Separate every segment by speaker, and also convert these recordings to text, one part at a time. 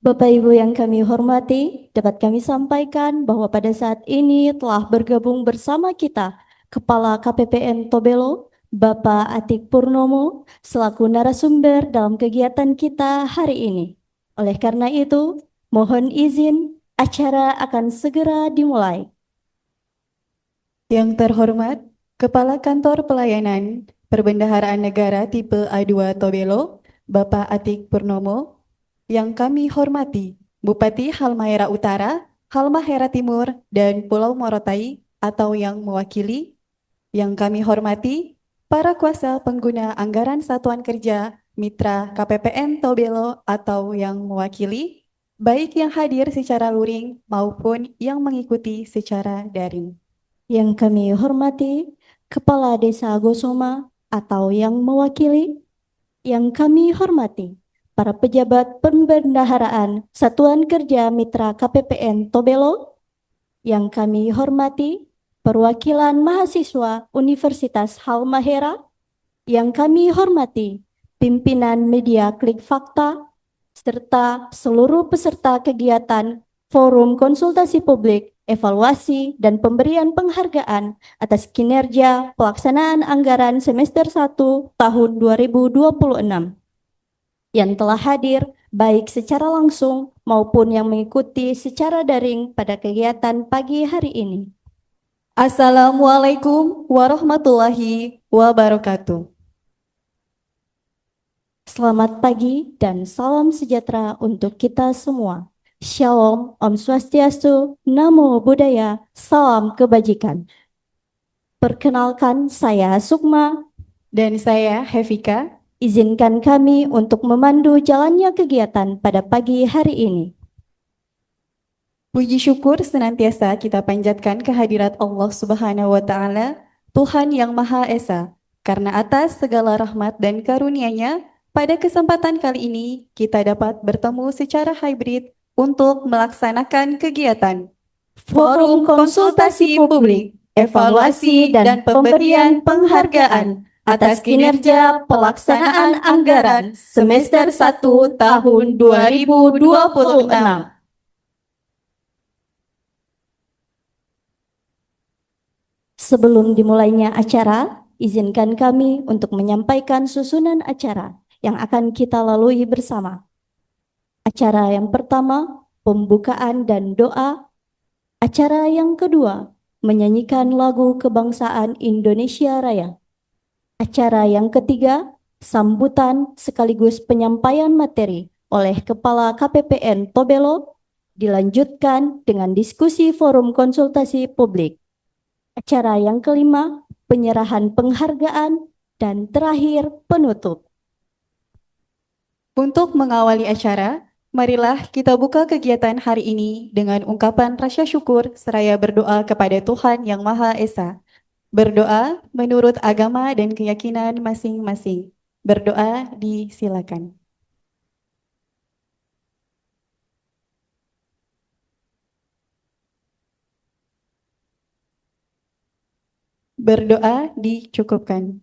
Speaker 1: Bapak Ibu yang kami hormati, dapat kami sampaikan bahwa pada saat ini telah bergabung bersama kita Kepala KPPN Tobelo, Bapak Atik Purnomo, selaku narasumber dalam kegiatan kita hari ini. Oleh karena itu, mohon izin, acara akan segera dimulai.
Speaker 2: Yang terhormat, Kepala Kantor Pelayanan Perbendaharaan Negara Tipe A2 Tobelo, Bapak Atik Purnomo. Yang kami hormati, Bupati Halmahera Utara, Halmahera Timur, dan Pulau Morotai atau yang mewakili. Yang kami hormati, para kuasa pengguna anggaran Satuan Kerja Mitra KPPN Tobelo atau yang mewakili, baik yang hadir secara luring maupun yang mengikuti secara daring.
Speaker 1: Yang kami hormati, Kepala Desa Gosoma atau yang mewakili. Yang kami hormati, para pejabat pembendaharaan Satuan Kerja Mitra KPPN Tobelo. Yang kami hormati, perwakilan mahasiswa Universitas Halmahera. Yang kami hormati, pimpinan media Klik Fakta, serta seluruh peserta kegiatan Forum Konsultasi Publik, Evaluasi, dan Pemberian Penghargaan atas kinerja pelaksanaan anggaran semester 1 tahun 2026 yang telah hadir baik secara langsung maupun yang mengikuti secara daring pada kegiatan pagi hari ini.
Speaker 2: Assalamualaikum warahmatullahi wabarakatuh.
Speaker 1: Selamat pagi dan salam sejahtera untuk kita semua. Shalom, Om Swastiastu, Namo Buddhaya, salam kebajikan. Perkenalkan, saya Sukma.
Speaker 2: Dan saya Hevika.
Speaker 1: Izinkan kami untuk memandu jalannya kegiatan pada pagi hari ini.
Speaker 2: Puji syukur senantiasa kita panjatkan kehadirat Allah Subhanahu wa Ta'ala, Tuhan yang Maha Esa, karena atas segala rahmat dan karunia-Nya, pada kesempatan kali ini kita dapat bertemu secara hybrid untuk melaksanakan kegiatan
Speaker 1: Forum Konsultasi Publik, Evaluasi dan Pemberian Penghargaan atas kinerja pelaksanaan anggaran semester 1 tahun 2026. Sebelum dimulainya acara, izinkan kami untuk menyampaikan susunan acara yang akan kita lalui bersama. Acara yang pertama, pembukaan dan doa. Acara yang kedua, menyanyikan lagu kebangsaan Indonesia Raya. Acara yang ketiga, sambutan sekaligus penyampaian materi oleh Kepala KPPN Tobelo, dilanjutkan dengan diskusi forum konsultasi publik. Acara yang kelima, penyerahan penghargaan, dan terakhir penutup.
Speaker 2: Untuk mengawali acara, marilah kita buka kegiatan hari ini dengan ungkapan rasa syukur seraya berdoa kepada Tuhan Yang Maha Esa. Berdoa menurut agama dan keyakinan masing-masing. Berdoa disilakan. Berdoa dicukupkan.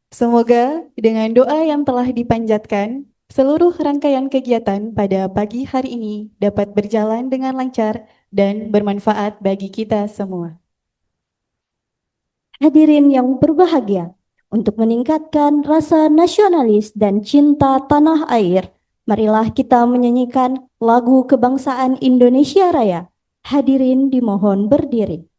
Speaker 2: Semoga dengan doa yang telah dipanjatkan, seluruh rangkaian kegiatan pada pagi hari ini dapat berjalan dengan lancar dan bermanfaat bagi kita semua.
Speaker 1: Hadirin yang berbahagia, untuk meningkatkan rasa nasionalis dan cinta tanah air, marilah kita menyanyikan lagu kebangsaan Indonesia Raya. Hadirin dimohon berdiri.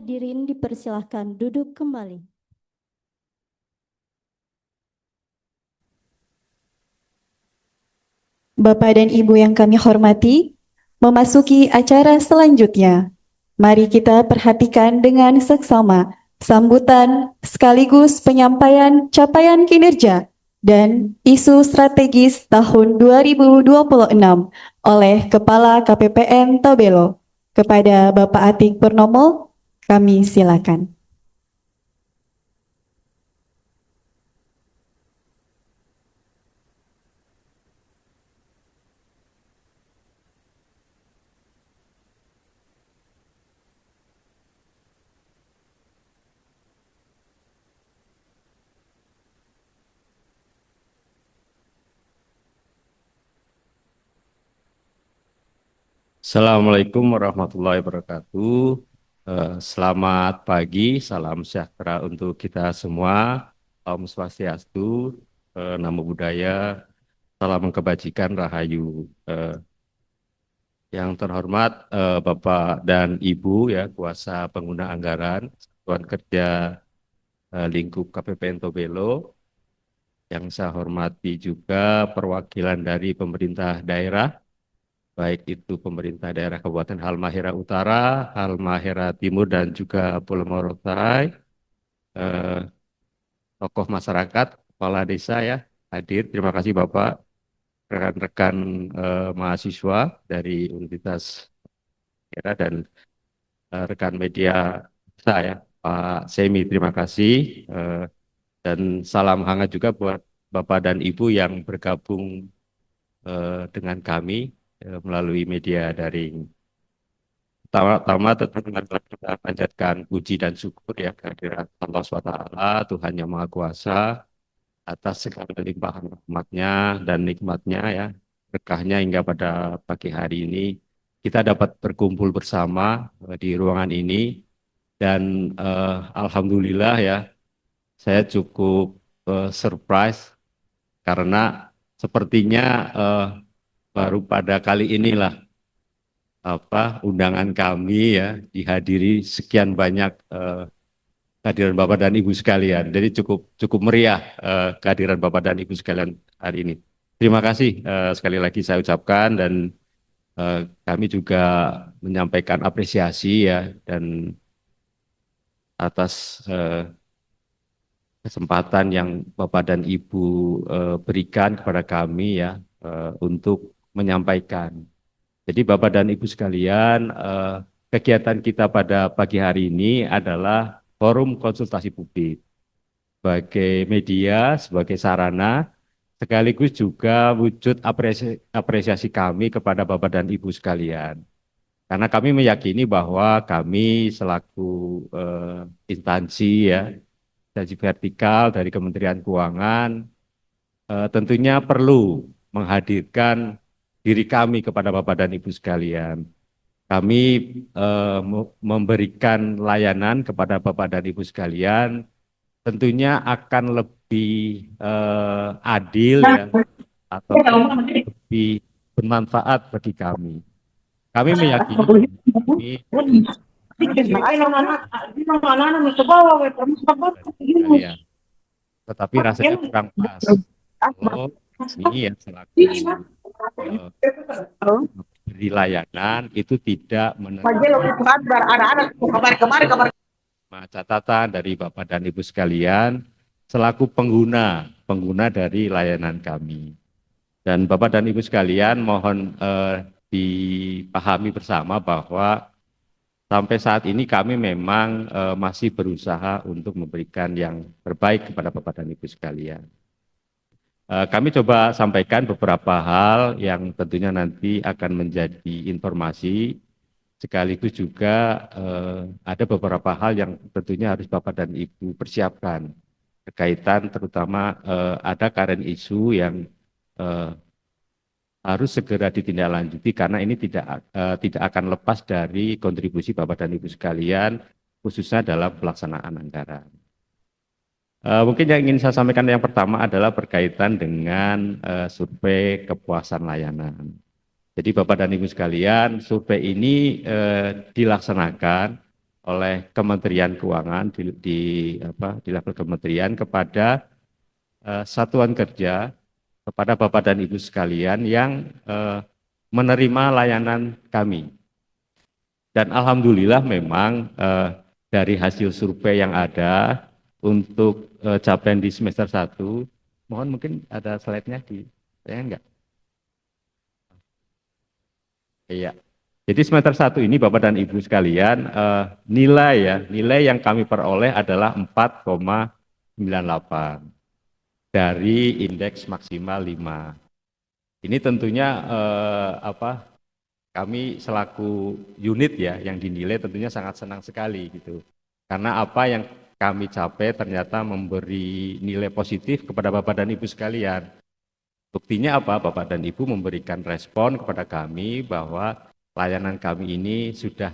Speaker 1: hadirin dipersilahkan duduk kembali.
Speaker 2: Bapak dan Ibu yang kami hormati, memasuki acara selanjutnya. Mari kita perhatikan dengan seksama sambutan sekaligus penyampaian capaian kinerja dan isu strategis tahun 2026 oleh Kepala KPPN Tobelo. Kepada Bapak Atik Purnomo, kami silakan.
Speaker 3: Assalamualaikum warahmatullahi wabarakatuh. Selamat pagi, salam sejahtera untuk kita semua. Om Swastiastu, Namo Buddhaya, salam kebajikan, Rahayu. Yang terhormat Bapak dan Ibu ya, kuasa pengguna anggaran, Satuan Kerja Lingkup KPPN Tobelo. Yang saya hormati juga perwakilan dari pemerintah daerah, baik itu pemerintah daerah Kabupaten Halmahera Utara, Halmahera Timur, dan juga Pulau Morotai, tokoh masyarakat, kepala desa ya, hadir. Terima kasih Bapak, rekan-rekan mahasiswa dari Universitas Daerah dan rekan media saya, Pak Semi, terima kasih. Dan salam hangat juga buat Bapak dan Ibu yang bergabung dengan kami melalui media daring. Pertama-tama tentu kita panjatkan puji dan syukur ya kehadirat Allah SWT, Tuhan yang Maha Kuasa, atas segala limpahan rahmatnya dan nikmatnya ya, berkahnya hingga pada pagi hari ini kita dapat berkumpul bersama di ruangan ini. Dan Alhamdulillah ya, saya cukup surprise karena sepertinya baru pada kali inilah undangan kami ya dihadiri sekian banyak kehadiran Bapak dan Ibu sekalian. Jadi cukup meriah kehadiran Bapak dan Ibu sekalian hari ini. Terima kasih sekali lagi saya ucapkan, dan kami juga menyampaikan apresiasi ya dan atas kesempatan yang Bapak dan Ibu berikan kepada kami ya untuk menyampaikan. Jadi Bapak dan Ibu sekalian, kegiatan kita pada pagi hari ini adalah forum konsultasi publik sebagai media, sebagai sarana, sekaligus juga wujud apresiasi kami kepada Bapak dan Ibu sekalian. Karena kami meyakini bahwa kami selaku instansi ya, instansi vertikal dari Kementerian Keuangan, tentunya perlu menghadirkan diri kami kepada Bapak dan Ibu sekalian. Kami memberikan layanan kepada Bapak dan Ibu sekalian, tentunya akan lebih adil ya, atau lebih bermanfaat bagi kami. Kami meyakini kami sekalian, tetapi rasanya kurang pas. Oh, ini yang selaku beri layanan itu tidak menerima catatan dari Bapak dan Ibu sekalian selaku pengguna dari layanan kami. Dan Bapak dan Ibu sekalian mohon dipahami bersama bahwa sampai saat ini kami memang masih berusaha untuk memberikan yang terbaik kepada Bapak dan Ibu sekalian. Kami coba sampaikan beberapa hal yang tentunya nanti akan menjadi informasi, sekaligus juga ada beberapa hal yang tentunya harus Bapak dan Ibu persiapkan berkaitan terutama ada current issue yang harus segera ditindaklanjuti karena ini tidak akan lepas dari kontribusi Bapak dan Ibu sekalian, khususnya dalam pelaksanaan anggaran. Mungkin yang ingin saya sampaikan yang pertama adalah berkaitan dengan survei kepuasan layanan. Jadi Bapak dan Ibu sekalian, survei ini dilaksanakan oleh Kementerian Keuangan di level kementerian kepada satuan kerja, kepada Bapak dan Ibu sekalian yang menerima layanan kami. Dan alhamdulillah memang dari hasil survei yang ada untuk capaian di semester 1, mohon mungkin ada slide-nya saya enggak? Iya. Jadi semester 1 ini Bapak dan Ibu sekalian, nilai yang kami peroleh adalah 4,98 dari indeks maksimal 5. Ini tentunya kami selaku unit ya yang dinilai tentunya sangat senang sekali gitu. Karena apa yang kami capai ternyata memberi nilai positif kepada Bapak dan Ibu sekalian. Buktinya apa? Bapak dan Ibu memberikan respon kepada kami bahwa layanan kami ini sudah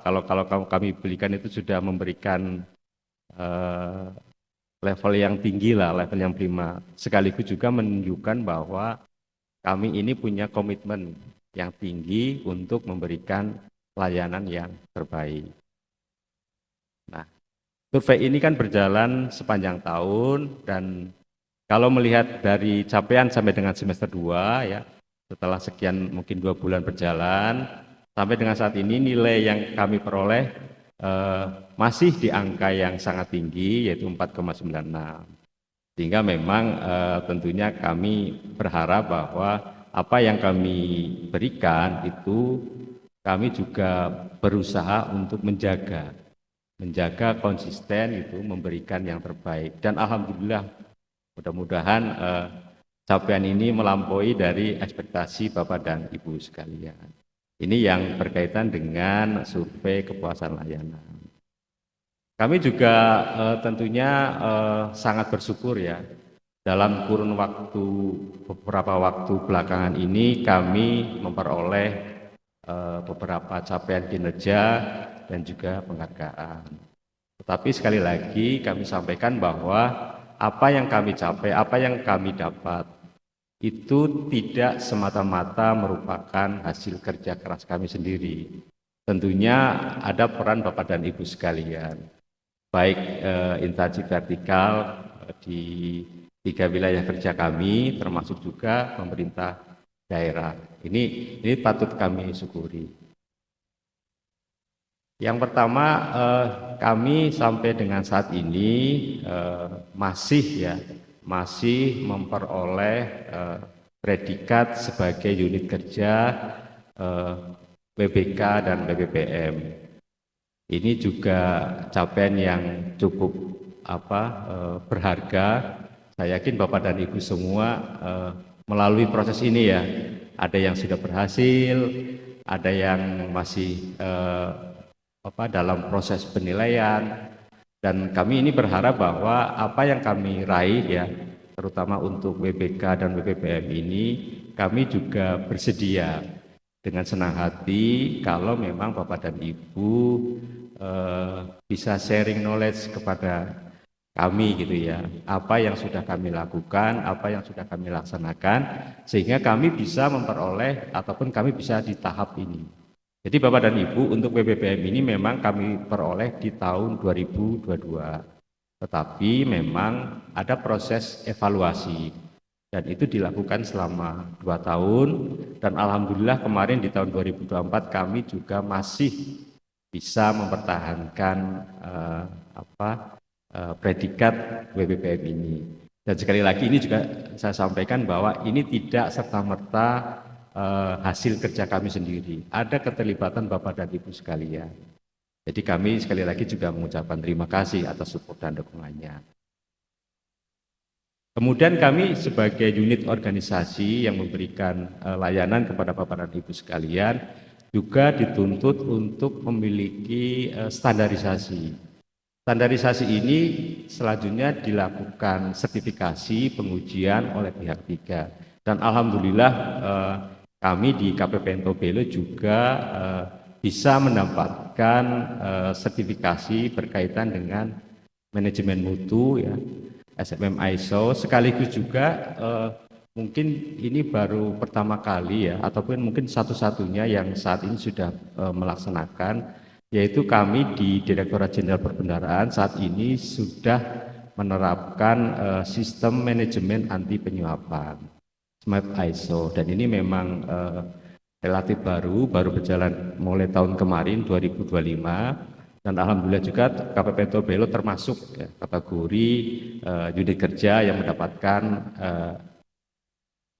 Speaker 3: kalau kami belikan itu sudah memberikan level yang tinggi lah, level yang prima. Sekaligus juga menunjukkan bahwa kami ini punya komitmen yang tinggi untuk memberikan layanan yang terbaik. Nah, survei ini kan berjalan sepanjang tahun dan kalau melihat dari capaian sampai dengan semester 2 ya, setelah sekian mungkin 2 bulan berjalan, sampai dengan saat ini nilai yang kami peroleh masih di angka yang sangat tinggi yaitu 4,96. Sehingga memang tentunya kami berharap bahwa apa yang kami berikan itu kami juga berusaha untuk menjaga konsisten itu memberikan yang terbaik. Dan alhamdulillah mudah-mudahan capaian ini melampaui dari ekspektasi Bapak dan Ibu sekalian. Ini yang berkaitan dengan survei kepuasan layanan. Kami juga tentunya sangat bersyukur ya, dalam kurun waktu beberapa waktu belakangan ini kami memperoleh beberapa capaian kinerja dan juga penghargaan. Tetapi sekali lagi kami sampaikan bahwa apa yang kami capai, apa yang kami dapat itu tidak semata-mata merupakan hasil kerja keras kami sendiri. Tentunya ada peran Bapak dan Ibu sekalian, baik instansi vertikal di 3 wilayah kerja kami, termasuk juga pemerintah daerah. Ini patut kami syukuri. Yang pertama, kami sampai dengan saat ini masih memperoleh predikat sebagai unit kerja WBK dan WBPM. Ini juga capaian yang cukup berharga. Saya yakin Bapak dan Ibu semua melalui proses ini ya, ada yang sudah berhasil, ada yang masih dalam proses penilaian, dan kami ini berharap bahwa apa yang kami raih ya, terutama untuk WBK dan WBPM ini, kami juga bersedia dengan senang hati kalau memang Bapak dan Ibu bisa sharing knowledge kepada kami gitu ya, apa yang sudah kami lakukan, apa yang sudah kami laksanakan, sehingga kami bisa memperoleh ataupun kami bisa di tahap ini. Jadi Bapak dan Ibu untuk WBPM ini memang kami peroleh di tahun 2022, tetapi memang ada proses evaluasi dan itu dilakukan selama 2 tahun, dan alhamdulillah kemarin di tahun 2024 kami juga masih bisa mempertahankan predikat WBPM ini. Dan sekali lagi ini juga saya sampaikan bahwa ini tidak serta-merta hasil kerja kami sendiri. Ada keterlibatan Bapak dan Ibu sekalian. Jadi kami sekali lagi juga mengucapkan terima kasih atas support dan dukungannya. Kemudian kami sebagai unit organisasi yang memberikan layanan kepada Bapak dan Ibu sekalian juga dituntut untuk memiliki standarisasi. Standarisasi ini selanjutnya dilakukan sertifikasi pengujian oleh pihak ketiga. Dan alhamdulillah kami di KPPN Tobelo juga bisa mendapatkan sertifikasi berkaitan dengan manajemen mutu ya, SMM ISO, sekaligus juga mungkin ini baru pertama kali ya, ataupun mungkin satu-satunya yang saat ini sudah melaksanakan yaitu kami di Direktorat Jenderal Perbendaharaan saat ini sudah menerapkan sistem manajemen anti penyuapan SMAP ISO, dan ini memang relatif baru berjalan mulai tahun kemarin 2025, dan alhamdulillah juga KPPN Tobelo termasuk ya, kategori unit kerja yang mendapatkan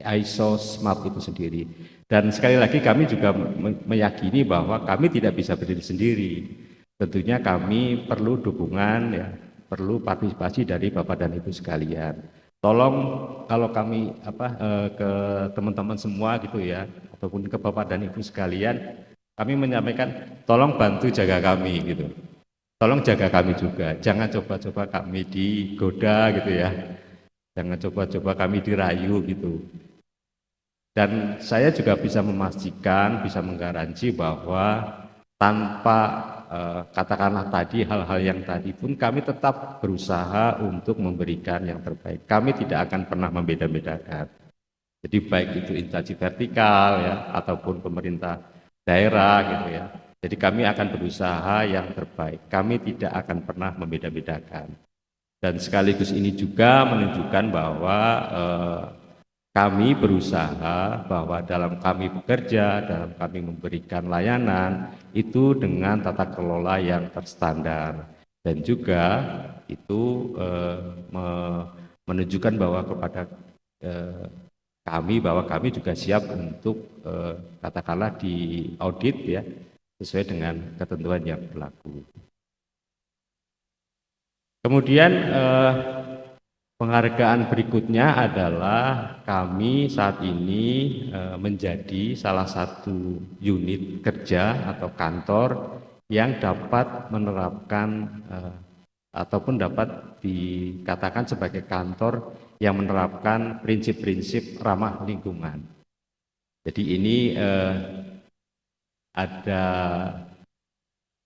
Speaker 3: ISO SMAP itu sendiri. Dan sekali lagi kami juga meyakini bahwa kami tidak bisa berdiri sendiri. Tentunya kami perlu dukungan, ya, perlu partisipasi dari Bapak dan Ibu sekalian. Tolong kalau kami ke teman-teman semua gitu ya, ataupun ke Bapak dan Ibu sekalian, kami menyampaikan tolong bantu jaga kami gitu. Tolong jaga kami juga, jangan coba-coba kami digoda gitu ya. Jangan coba-coba kami dirayu gitu. Dan saya juga bisa memastikan, bisa menggaransi bahwa tanpa katakanlah tadi hal-hal yang tadi pun kami tetap berusaha untuk memberikan yang terbaik. Kami tidak akan pernah membeda-bedakan. Jadi baik itu instansi vertikal ya ataupun pemerintah daerah gitu ya. Jadi kami akan berusaha yang terbaik. Kami tidak akan pernah membeda-bedakan. Dan sekaligus ini juga menunjukkan bahwa kami berusaha bahwa dalam kami bekerja, dalam kami memberikan layanan itu dengan tata kelola yang terstandar, dan juga itu menunjukkan bahwa kepada kami bahwa kami juga siap untuk katakanlah di audit ya sesuai dengan ketentuan yang berlaku. Kemudian penghargaan berikutnya adalah kami saat ini menjadi salah satu unit kerja atau kantor yang dapat menerapkan ataupun dapat dikatakan sebagai kantor yang menerapkan prinsip-prinsip ramah lingkungan. Jadi ini ada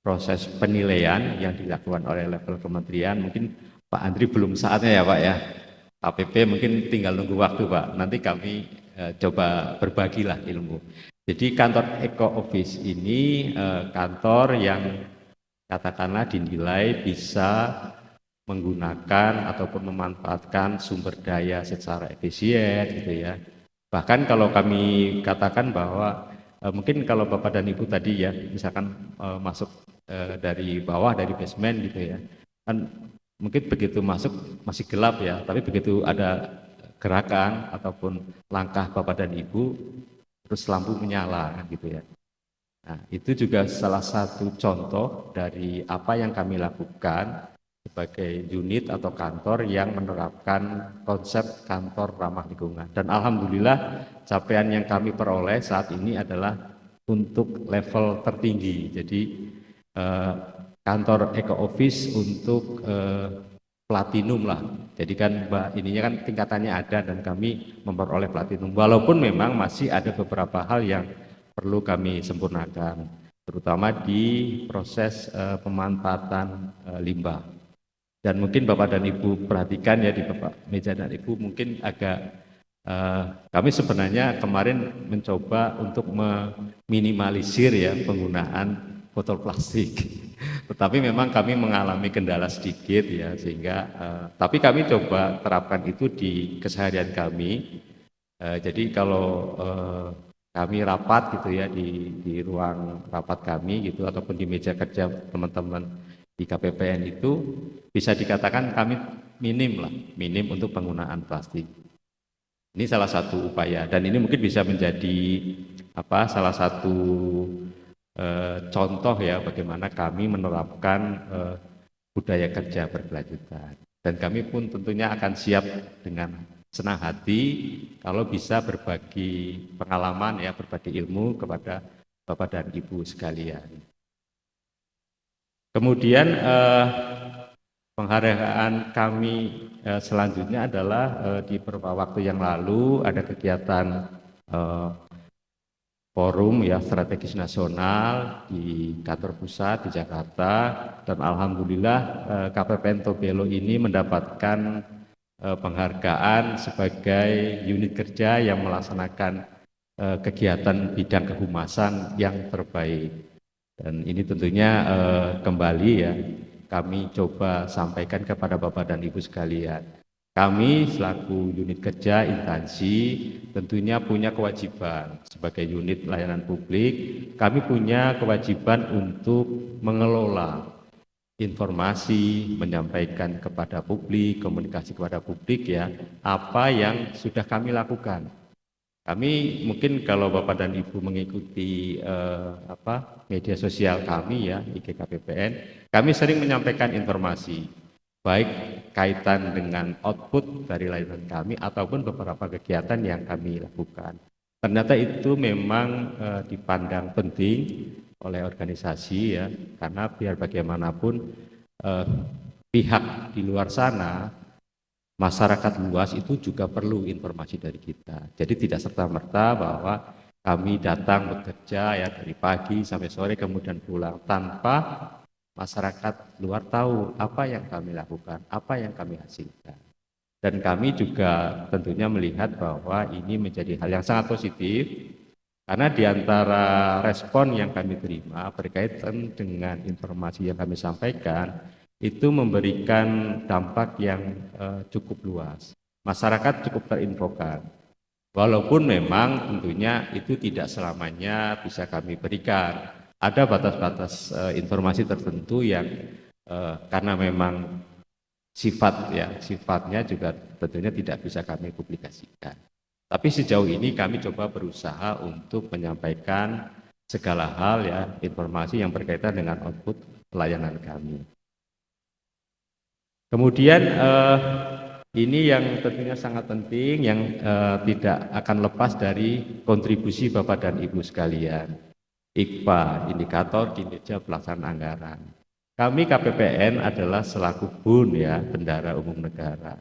Speaker 3: proses penilaian yang dilakukan oleh level kementerian. Mungkin Pak Andri belum saatnya ya Pak ya. KPP mungkin tinggal nunggu waktu Pak. Nanti kami coba berbagilah ilmu. Jadi kantor Eco Office ini kantor yang katakanlah dinilai bisa menggunakan ataupun memanfaatkan sumber daya secara efisien gitu ya. Bahkan kalau kami katakan bahwa mungkin kalau Bapak dan Ibu tadi ya misalkan masuk dari bawah dari basement gitu ya. Kan mungkin begitu masuk masih gelap ya, tapi begitu ada gerakan ataupun langkah Bapak dan Ibu, terus lampu menyala gitu ya. Nah, itu juga salah satu contoh dari apa yang kami lakukan sebagai unit atau kantor yang menerapkan konsep kantor ramah lingkungan. Dan alhamdulillah capaian yang kami peroleh saat ini adalah untuk level tertinggi. Jadi kantor Eco Office untuk platinum lah. Jadi kan ininya kan tingkatannya ada dan kami memperoleh platinum. Walaupun memang masih ada beberapa hal yang perlu kami sempurnakan, terutama di proses pemanfaatan limbah. Dan mungkin Bapak dan Ibu perhatikan ya di Bapak meja dan Ibu mungkin agak kami sebenarnya kemarin mencoba untuk meminimalisir ya penggunaan botol plastik. Tetapi memang kami mengalami kendala sedikit ya sehingga tapi kami coba terapkan itu di keseharian kami. Jadi kalau kami rapat gitu ya di ruang rapat kami gitu ataupun di meja kerja teman-teman di KPPN itu bisa dikatakan kami minim untuk penggunaan plastik. Ini salah satu upaya dan ini mungkin bisa menjadi salah satu contoh ya bagaimana kami menerapkan budaya kerja berkelanjutan, dan kami pun tentunya akan siap dengan senang hati kalau bisa berbagi pengalaman ya, berbagi ilmu kepada Bapak dan Ibu sekalian. Kemudian penghargaan kami selanjutnya adalah di beberapa waktu yang lalu ada kegiatan forum ya strategis nasional di kantor pusat di Jakarta, dan alhamdulillah KPPN Tobelo ini mendapatkan penghargaan sebagai unit kerja yang melaksanakan kegiatan bidang kehumasan yang terbaik. Dan ini tentunya kembali ya kami coba sampaikan kepada Bapak dan Ibu sekalian. Kami selaku unit kerja instansi tentunya punya kewajiban sebagai unit layanan publik, kami punya kewajiban untuk mengelola informasi, menyampaikan kepada publik, komunikasi kepada publik ya, apa yang sudah kami lakukan. Kami mungkin kalau Bapak dan Ibu mengikuti media sosial kami ya, IG KPPN, kami sering menyampaikan informasi baik kaitan dengan output dari layanan kami ataupun beberapa kegiatan yang kami lakukan. Ternyata itu memang dipandang penting oleh organisasi ya, karena biar bagaimanapun pihak di luar sana, masyarakat luas itu juga perlu informasi dari kita. Jadi tidak serta-merta bahwa kami datang bekerja ya dari pagi sampai sore kemudian pulang tanpa masyarakat luar tahu apa yang kami lakukan, apa yang kami hasilkan. Dan kami juga tentunya melihat bahwa ini menjadi hal yang sangat positif karena di antara respon yang kami terima berkaitan dengan informasi yang kami sampaikan itu memberikan dampak yang cukup luas. Masyarakat cukup terinfokan. Walaupun memang tentunya itu tidak selamanya bisa kami berikan. Ada batas-batas informasi tertentu yang karena memang sifatnya juga tentunya tidak bisa kami publikasikan. Tapi sejauh ini kami coba berusaha untuk menyampaikan segala hal ya, informasi yang berkaitan dengan output pelayanan kami. Kemudian ini yang tentunya sangat penting yang tidak akan lepas dari kontribusi Bapak dan Ibu sekalian. IKPA, Indikator Kinerja Pelaksanaan Anggaran. Kami KPPN adalah selaku BUN ya, Bendahara Umum Negara.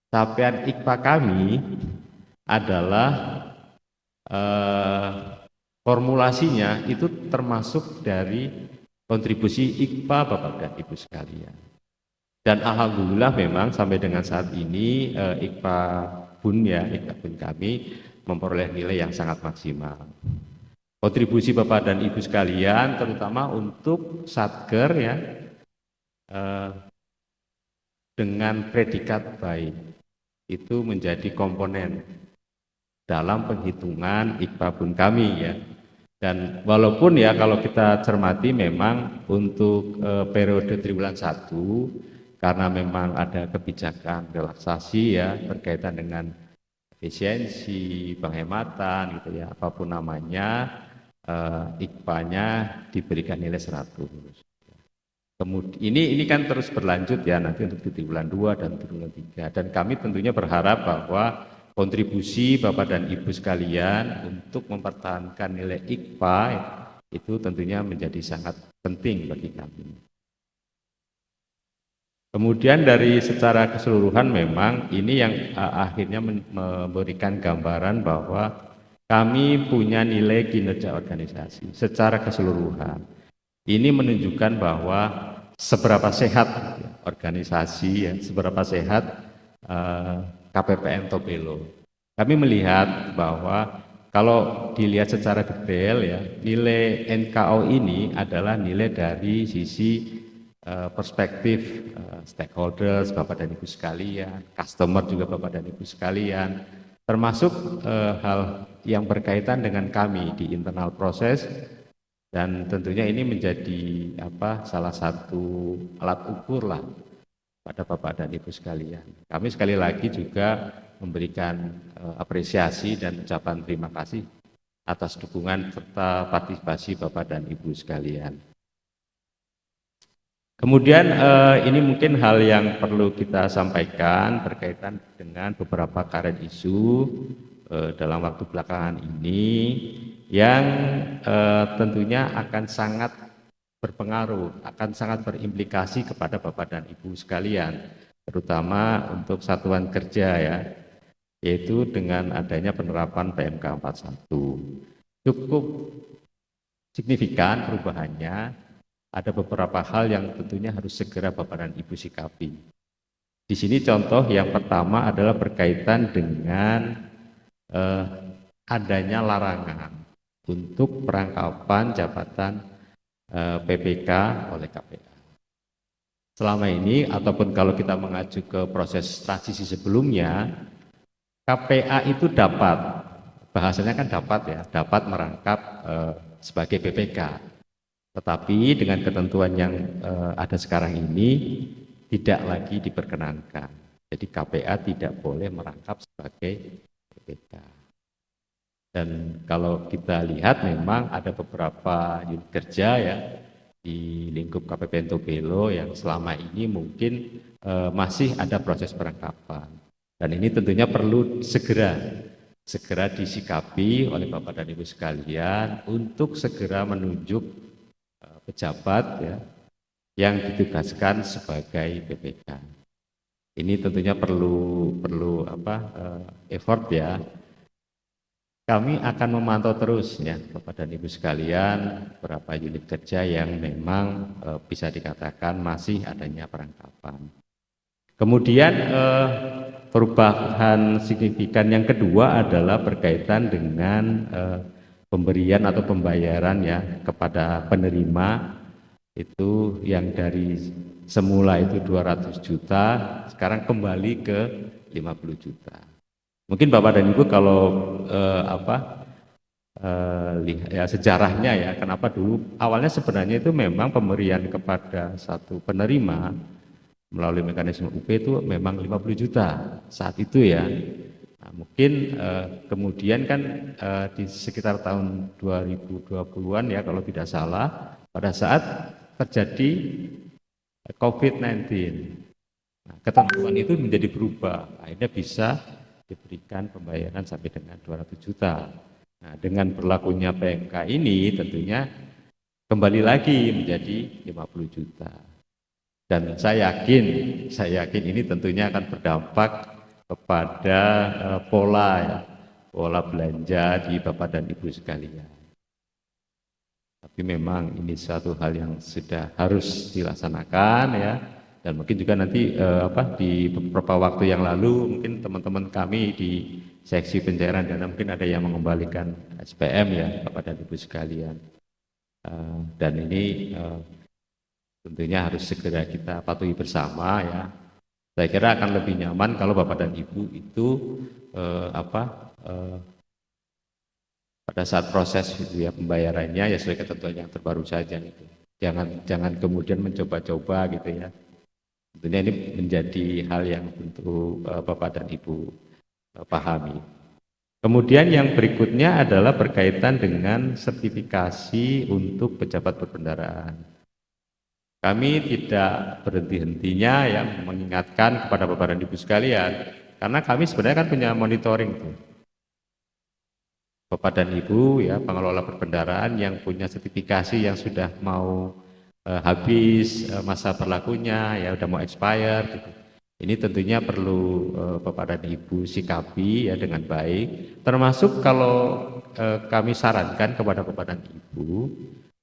Speaker 3: Capaian IKPA kami adalah formulasinya itu termasuk dari kontribusi IKPA Bapak dan Ibu sekalian. Dan alhamdulillah memang sampai dengan saat ini IKPA BUN ya, IKPA BUN kami memperoleh nilai yang sangat maksimal. Kontribusi Bapak dan Ibu sekalian terutama untuk Satker ya dengan predikat baik itu menjadi komponen dalam penghitungan IKPA BUN kami ya. Dan walaupun ya kalau kita cermati memang untuk periode triwulan 1 karena memang ada kebijakan relaksasi ya berkaitan dengan efisiensi, penghematan gitu ya, apapun namanya, IKPA-nya diberikan nilai 100. Kemudian ini kan terus berlanjut ya nanti untuk di triwulan 2 dan triwulan 3. Dan kami tentunya berharap bahwa kontribusi Bapak dan Ibu sekalian untuk mempertahankan nilai IKPA itu tentunya menjadi sangat penting bagi kami. Kemudian dari secara keseluruhan memang ini yang akhirnya memberikan gambaran bahwa kami punya nilai kinerja organisasi secara keseluruhan. Ini menunjukkan bahwa seberapa sehat organisasi, ya, seberapa sehat KPPN Tobelo. Kami melihat bahwa kalau dilihat secara detail ya, nilai NKO ini adalah nilai dari sisi perspektif stakeholders, Bapak dan Ibu sekalian, customer juga Bapak dan Ibu sekalian, termasuk hal yang berkaitan dengan kami di internal proses, dan tentunya ini menjadi salah satu alat ukur lah pada Bapak dan Ibu sekalian. Kami sekali lagi juga memberikan apresiasi dan ucapan terima kasih atas dukungan serta partisipasi Bapak dan Ibu sekalian. Kemudian ini mungkin hal yang perlu kita sampaikan berkaitan dengan beberapa current isu dalam waktu belakangan ini yang tentunya akan sangat berpengaruh, akan sangat berimplikasi kepada Bapak dan Ibu sekalian, terutama untuk satuan kerja ya, yaitu dengan adanya penerapan PMK 41. Cukup signifikan perubahannya. Ada beberapa hal yang tentunya harus segera Bapak dan Ibu sikapi. Di sini contoh yang pertama adalah berkaitan dengan adanya larangan untuk perangkapan jabatan PPK oleh KPA. Selama ini ataupun kalau kita mengacu ke proses transisi sebelumnya, KPA itu dapat, bahasanya kan dapat ya, dapat merangkap sebagai PPK. Tetapi dengan ketentuan yang ada sekarang ini tidak lagi diperkenankan. Jadi KPA tidak boleh merangkap sebagai PPK. Dan kalau kita lihat memang ada beberapa unit kerja ya di lingkup KPPN Tobelo yang selama ini mungkin masih ada proses penangkapan. Dan ini tentunya perlu segera disikapi oleh Bapak dan Ibu sekalian untuk segera menunjuk pejabat ya yang ditugaskan sebagai PPK. Ini tentunya perlu effort ya. Kami akan memantau terus ya Bapak dan Ibu sekalian beberapa unit kerja yang memang bisa dikatakan masih adanya perangkapan. Kemudian perubahan signifikan yang kedua adalah berkaitan dengan pemberian atau pembayaran ya kepada penerima itu yang dari semula itu 200 juta sekarang kembali ke 50 juta. Mungkin Bapak dan Ibu kalau lihat sejarahnya ya, kenapa dulu awalnya sebenarnya itu memang pemberian kepada satu penerima melalui mekanisme UP itu memang 50 juta saat itu ya. Nah, mungkin kemudian kan di sekitar tahun 2020-an ya kalau tidak salah pada saat terjadi COVID-19. Nah, ketentuan itu menjadi berubah, akhirnya bisa diberikan pembayaran sampai dengan 200 juta. Nah, dengan berlakunya PMK ini tentunya kembali lagi menjadi 50 juta. Dan saya yakin ini tentunya akan berdampak kepada pola belanja di Bapak dan Ibu sekalian. Tapi memang ini suatu hal yang sudah harus dilaksanakan ya. Dan mungkin juga nanti di beberapa waktu yang lalu mungkin teman-teman kami di seksi pencairan dana mungkin ada yang mengembalikan SPM ya Bapak dan Ibu sekalian. Dan ini tentunya harus segera kita patuhi bersama ya. Saya kira akan lebih nyaman kalau Bapak dan Ibu itu pada saat proses gitu ya pembayarannya ya sesuai ketentuan yang terbaru saja gitu. Jangan kemudian mencoba-coba gitu ya. Tentunya ini menjadi hal yang tentu Bapak dan Ibu pahami. Kemudian yang berikutnya adalah berkaitan dengan sertifikasi untuk pejabat perbendaharaan. Kami tidak berhenti-hentinya yang mengingatkan kepada Bapak dan Ibu sekalian, karena kami sebenarnya kan punya monitoring tuh. Bapak dan Ibu ya pengelola perbendaharaan yang punya sertifikasi yang sudah mau habis masa berlakunya ya udah mau expire gitu. Ini tentunya perlu Bapak dan Ibu sikapi ya dengan baik. Termasuk kalau kami sarankan kepada Bapak dan Ibu,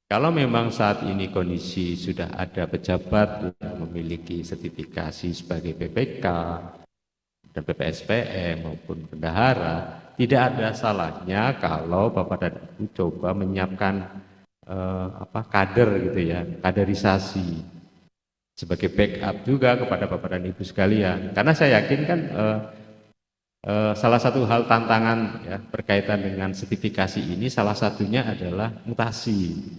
Speaker 3: kalau memang saat ini kondisi sudah ada pejabat yang memiliki sertifikasi sebagai PPK dan PPSPM maupun bendahara, tidak ada salahnya kalau Bapak dan Ibu coba menyiapkan kader gitu ya, kaderisasi sebagai backup juga kepada Bapak dan Ibu sekalian. Karena saya yakin kan salah satu hal tantangan ya berkaitan dengan sertifikasi ini salah satunya adalah mutasi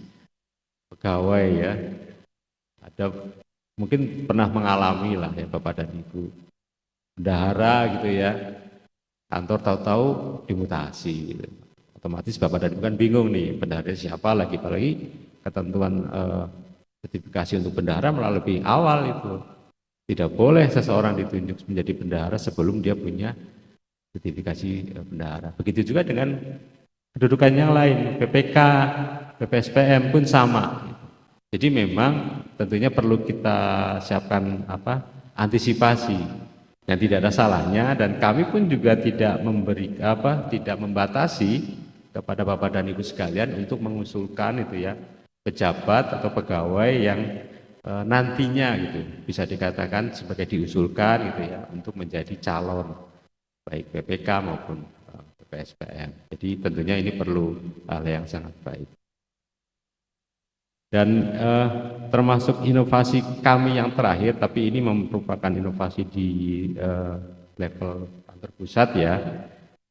Speaker 3: pegawai ya. Ada mungkin pernah mengalami lah ya Bapak dan Ibu bendahara gitu ya, kantor tahu-tahu dimutasi gitu. Otomatis Bapak dan Ibu kan bingung nih bendahara siapa lagi, apalagi ketentuan sertifikasi untuk bendahara melalui awal itu tidak boleh seseorang ditunjuk menjadi bendahara sebelum dia punya sertifikasi bendahara. Begitu juga dengan kedudukan yang lain, PPK, PPSPM pun sama. Jadi memang tentunya perlu kita siapkan antisipasi. Yang tidak ada salahnya dan kami pun juga tidak membatasi kepada Bapak dan Ibu sekalian untuk mengusulkan itu ya pejabat atau pegawai yang nantinya gitu bisa dikatakan sebagai diusulkan gitu ya untuk menjadi calon baik PPK maupun PPSPM. Jadi tentunya ini perlu hal yang sangat baik. Dan termasuk inovasi kami yang terakhir, tapi ini merupakan inovasi di level kantor pusat ya.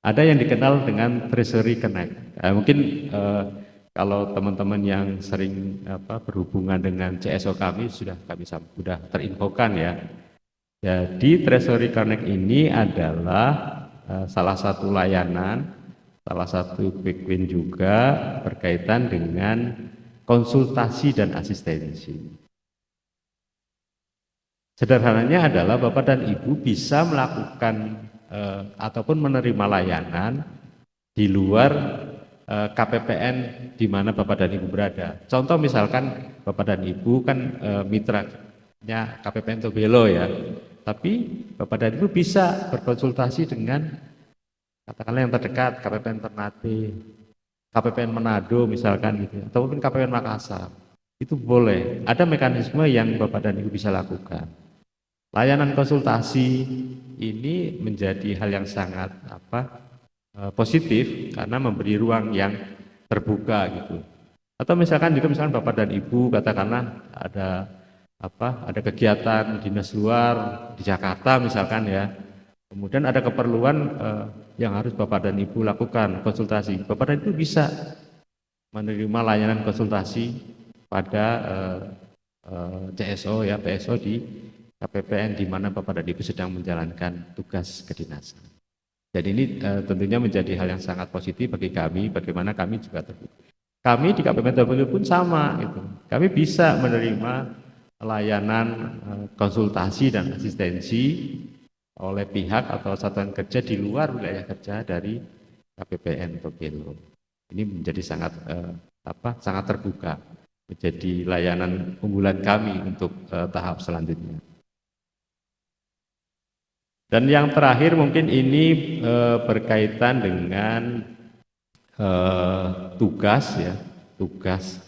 Speaker 3: Ada yang dikenal dengan Treasury Connect. Mungkin kalau teman-teman yang sering berhubungan dengan CSO kami sudah terinfokan ya. Jadi Treasury Connect ini adalah salah satu layanan, salah satu quick win juga berkaitan dengan konsultasi dan asistensi. Sederhananya adalah Bapak dan Ibu bisa melakukan ataupun menerima layanan di luar KPPN di mana Bapak dan Ibu berada. Contoh misalkan Bapak dan Ibu kan mitranya KPPN Tobelo ya, tapi Bapak dan Ibu bisa berkonsultasi dengan katakanlah yang terdekat KPPN Ternate, KPPN Manado misalkan gitu, ataupun KPPN Makassar. Itu boleh. Ada mekanisme yang Bapak dan Ibu bisa lakukan. Layanan konsultasi ini menjadi hal yang sangat positif karena memberi ruang yang terbuka gitu. Atau misalkan Bapak dan Ibu katakanlah ada kegiatan dinas luar di Jakarta misalkan ya. Kemudian ada keperluan yang harus Bapak dan Ibu lakukan konsultasi. Bapak dan Ibu bisa menerima layanan konsultasi pada CSO ya, PSO di KPPN di mana Bapak dan Ibu sedang menjalankan tugas kedinasan. Jadi ini tentunya menjadi hal yang sangat positif bagi kami, bagaimana kami juga terbuka. Kami di KPPN Tobelo pun sama gitu. Kami bisa menerima layanan konsultasi dan asistensi oleh pihak atau satuan kerja di luar wilayah kerja dari KPPN Tobelo. Ini menjadi sangat terbuka, menjadi layanan unggulan kami untuk tahap selanjutnya. Dan yang terakhir mungkin ini berkaitan dengan tugas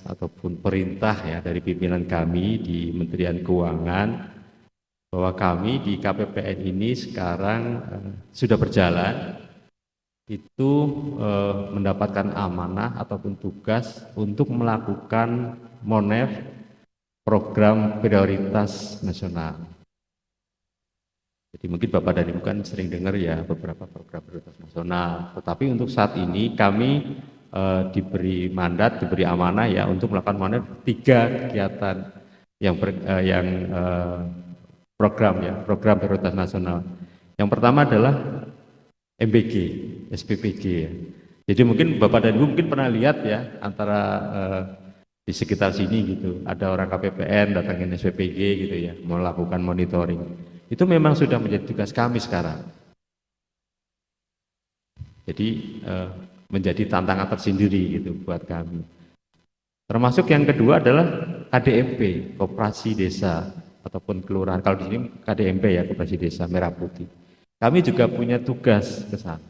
Speaker 3: ataupun perintah ya dari pimpinan kami di Kementerian Keuangan, bahwa kami di KPPN ini sekarang sudah berjalan itu mendapatkan amanah ataupun tugas untuk melakukan MONEF program prioritas nasional. Jadi mungkin Bapak dan Ibu kan sering dengar ya beberapa program prioritas nasional, tetapi untuk saat ini kami diberi mandat, diberi amanah ya untuk melakukan MONEF 3 kegiatan program prioritas nasional. Yang pertama adalah MBG, SPPG ya. Jadi mungkin Bapak dan Ibu mungkin pernah lihat ya antara di sekitar sini gitu, ada orang KPPN datangin SPPG gitu ya, melakukan monitoring. Itu memang sudah menjadi tugas kami sekarang. Jadi menjadi tantangan tersendiri gitu buat kami. Termasuk yang kedua adalah KDMP, Koperasi Desa ataupun kelurahan. Kalau di sini KDMP ya, Koperasi Desa Merah Putih. Kami juga punya tugas ke sana.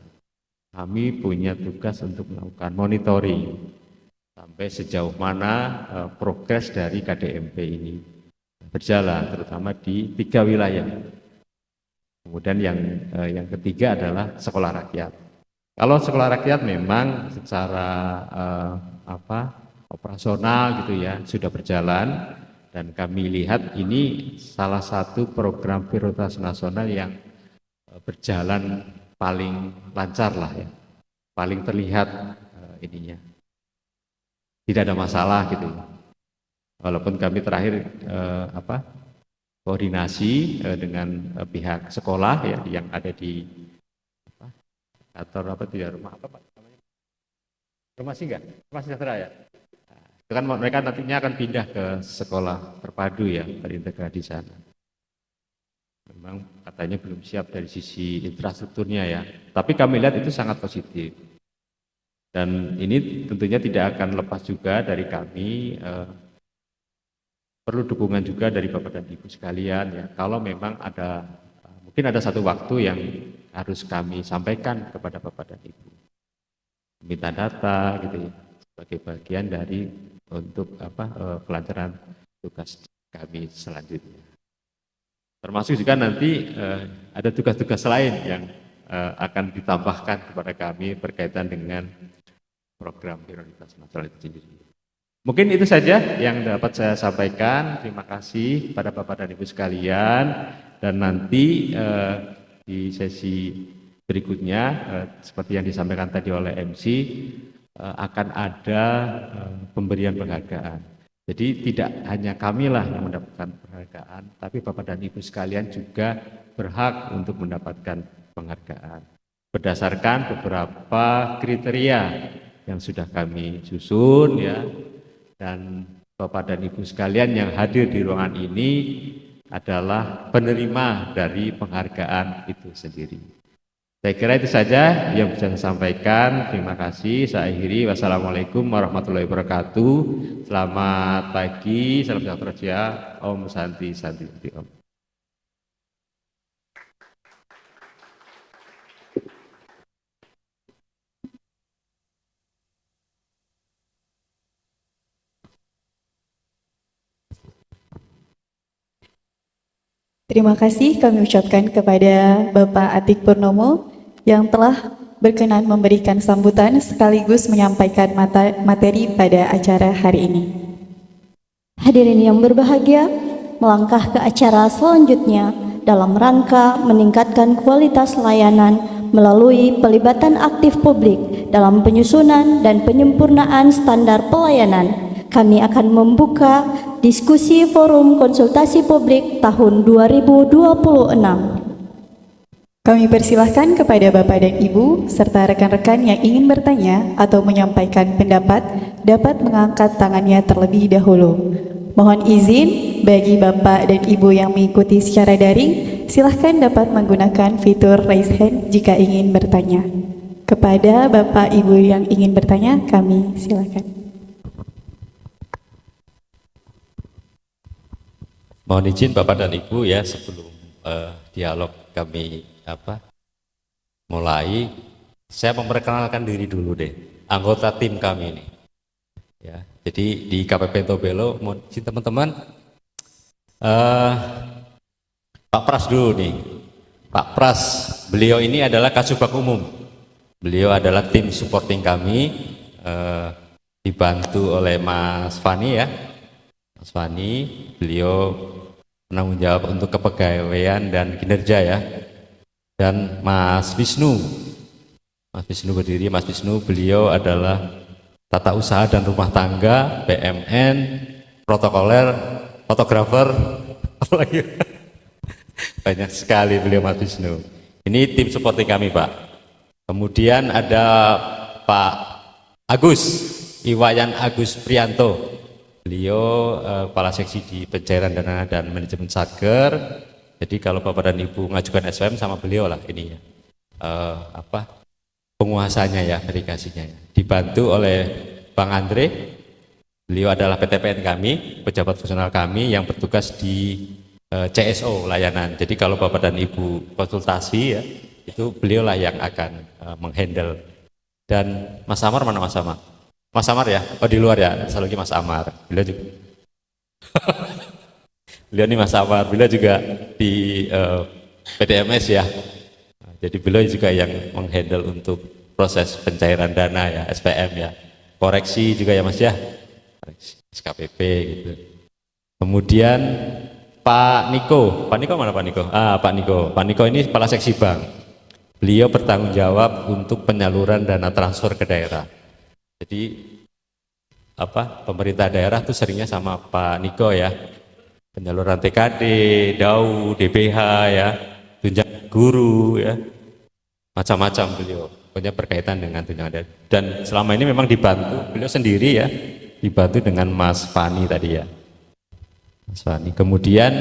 Speaker 3: Kami punya tugas untuk melakukan monitoring sampai sejauh mana progres dari KDMP ini berjalan, terutama di 3 wilayah. Kemudian yang ketiga adalah sekolah rakyat. Kalau sekolah rakyat memang secara operasional gitu ya sudah berjalan, dan kami lihat ini salah satu program prioritas nasional yang berjalan paling lancar lah ya, paling terlihat ininya. Tidak ada masalah gitu. Walaupun kami terakhir koordinasi dengan pihak sekolah ya yang ada di kantor rumah singgah, rumah sejahtera ya. Itu kan mereka nantinya akan pindah ke sekolah terpadu ya, terintegrasi di sana. Memang katanya belum siap dari sisi infrastrukturnya ya, tapi kami lihat itu sangat positif. Dan ini tentunya tidak akan lepas juga dari kami, perlu dukungan juga dari Bapak dan Ibu sekalian ya. Kalau memang mungkin ada satu waktu yang harus kami sampaikan kepada Bapak dan Ibu, minta data gitu ya, sebagai bagian dari untuk kelancaran tugas kami selanjutnya. Termasuk juga nanti ada tugas-tugas lain yang akan ditambahkan kepada kami berkaitan dengan program prioritas nasional itu sendiri. Mungkin itu saja yang dapat saya sampaikan. Terima kasih kepada Bapak dan Ibu sekalian. Dan nanti di sesi berikutnya, seperti yang disampaikan tadi oleh MC, akan ada pemberian penghargaan. Jadi tidak hanya kamilah yang mendapatkan penghargaan, tapi Bapak dan Ibu sekalian juga berhak untuk mendapatkan penghargaan. Berdasarkan beberapa kriteria yang sudah kami susun ya. Dan Bapak dan Ibu sekalian yang hadir di ruangan ini adalah penerima dari penghargaan itu sendiri. Saya kira itu saja yang bisa saya sampaikan. Terima kasih. Saya akhiri. Wassalamualaikum warahmatullahi wabarakatuh. Selamat pagi, salam sejahtera. Om Santi Santi Om.
Speaker 2: Terima kasih kami ucapkan kepada Bapak Atik Purnomo yang telah berkenan memberikan sambutan sekaligus menyampaikan materi pada acara hari ini.
Speaker 1: Hadirin yang berbahagia, melangkah ke acara selanjutnya dalam rangka meningkatkan kualitas layanan melalui pelibatan aktif publik dalam penyusunan dan penyempurnaan standar pelayanan. Kami akan membuka diskusi forum konsultasi publik tahun 2026.
Speaker 2: Kami persilahkan kepada Bapak dan Ibu serta rekan-rekan yang ingin bertanya atau menyampaikan pendapat dapat mengangkat tangannya terlebih dahulu. Mohon izin bagi Bapak dan Ibu yang mengikuti secara daring, silahkan dapat menggunakan fitur raise hand jika ingin bertanya. Kepada Bapak Ibu yang ingin bertanya, kami silakan.
Speaker 4: Mohon izin Bapak dan Ibu ya, sebelum dialog kami mulai, saya memperkenalkan diri dulu deh, anggota tim kami ini. Ya, jadi di KPP Tobelo, mohon izin teman-teman, Pak Pras dulu nih. Pak Pras, beliau ini adalah Kasubag Umum. Beliau adalah tim supporting kami, dibantu oleh Mas Fani ya. Mas Fani, beliau penanggung jawab untuk kepegawaian dan kinerja ya. Dan Mas Wisnu berdiri. Mas Wisnu, beliau adalah tata usaha dan rumah tangga, BMN, protokoler, fotografer, apalagi banyak sekali beliau Mas Wisnu. Ini tim supporting kami Pak. Kemudian ada Pak Agus, Iwayan Agus Prianto. Beliau kepala seksi di pencairan dana dan manajemen Satker. Jadi kalau Bapak dan Ibu ngajukan SWM sama beliau lah ini ya. Penguasanya ya, verifikasinya ya. Dibantu oleh Bang Andre. Beliau adalah PTPN kami, pejabat fungsional kami yang bertugas di CSO layanan. Jadi kalau Bapak dan Ibu konsultasi ya, itu beliau lah yang akan menghandle. Dan Mas Amar mana Mas Amar? Mas Amar ya? Oh di luar ya, satu lagi Mas Amar. Beliau juga. Beliau ini Mas Amar, beliau juga di PDMS ya. Jadi beliau juga yang menghandle untuk proses pencairan dana ya, SPM ya. Koreksi juga ya Mas ya. Koreksi SKPP gitu. Kemudian Pak Niko mana Pak Niko? Pak Niko. Pak Niko ini kepala seksi bank. Beliau bertanggung jawab untuk penyaluran dana transfer ke daerah. Jadi pemerintah daerah tuh seringnya sama Pak Niko ya, penyaluran TKD, DAU, DBH ya, tunjangan guru ya, macam-macam beliau. Pokoknya berkaitan dengan tunjangan daerah. Dan selama ini memang dibantu beliau sendiri ya, dibantu dengan Mas Fani tadi ya. Mas Fani. Kemudian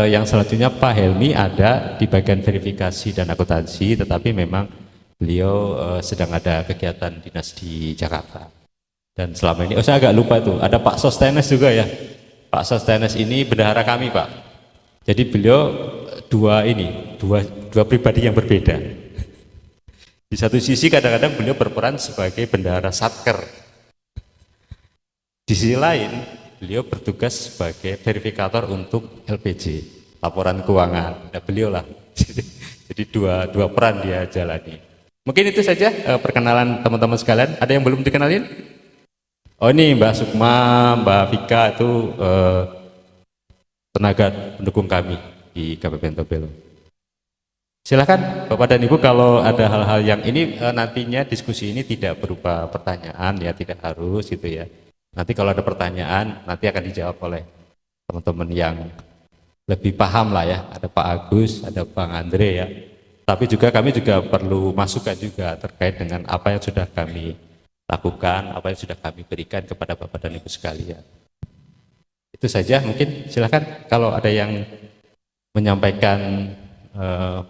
Speaker 4: yang selanjutnya Pak Helmi ada di bagian verifikasi dan akuntansi, tetapi memang beliau sedang ada kegiatan dinas di Jakarta. Dan selama ini, saya agak lupa tuh, ada Pak Sostenes juga ya. Pak Sostenes ini bendahara kami Pak. Jadi beliau dua pribadi yang berbeda. Di satu sisi kadang-kadang beliau berperan sebagai bendahara Satker. Di sisi lain, beliau bertugas sebagai verifikator untuk LPJ, laporan keuangan. Nah, beliau lah. Jadi dua peran dia jalani. Mungkin itu saja perkenalan teman-teman sekalian. Ada yang belum dikenalin? Oh ini Mbak Sukma, Mbak Vika itu tenaga pendukung kami di Kabupaten Tobelo. Silakan Bapak dan Ibu kalau ada hal-hal yang ini nantinya diskusi ini tidak berupa pertanyaan ya, tidak harus gitu ya. Nanti kalau ada pertanyaan nanti akan dijawab oleh teman-teman yang lebih paham lah ya. Ada Pak Agus, ada Bang Andre ya. Tapi juga kami juga perlu masukan juga terkait dengan apa yang sudah kami lakukan, apa yang sudah kami berikan kepada Bapak dan Ibu sekalian. Itu saja mungkin, silakan kalau ada yang menyampaikan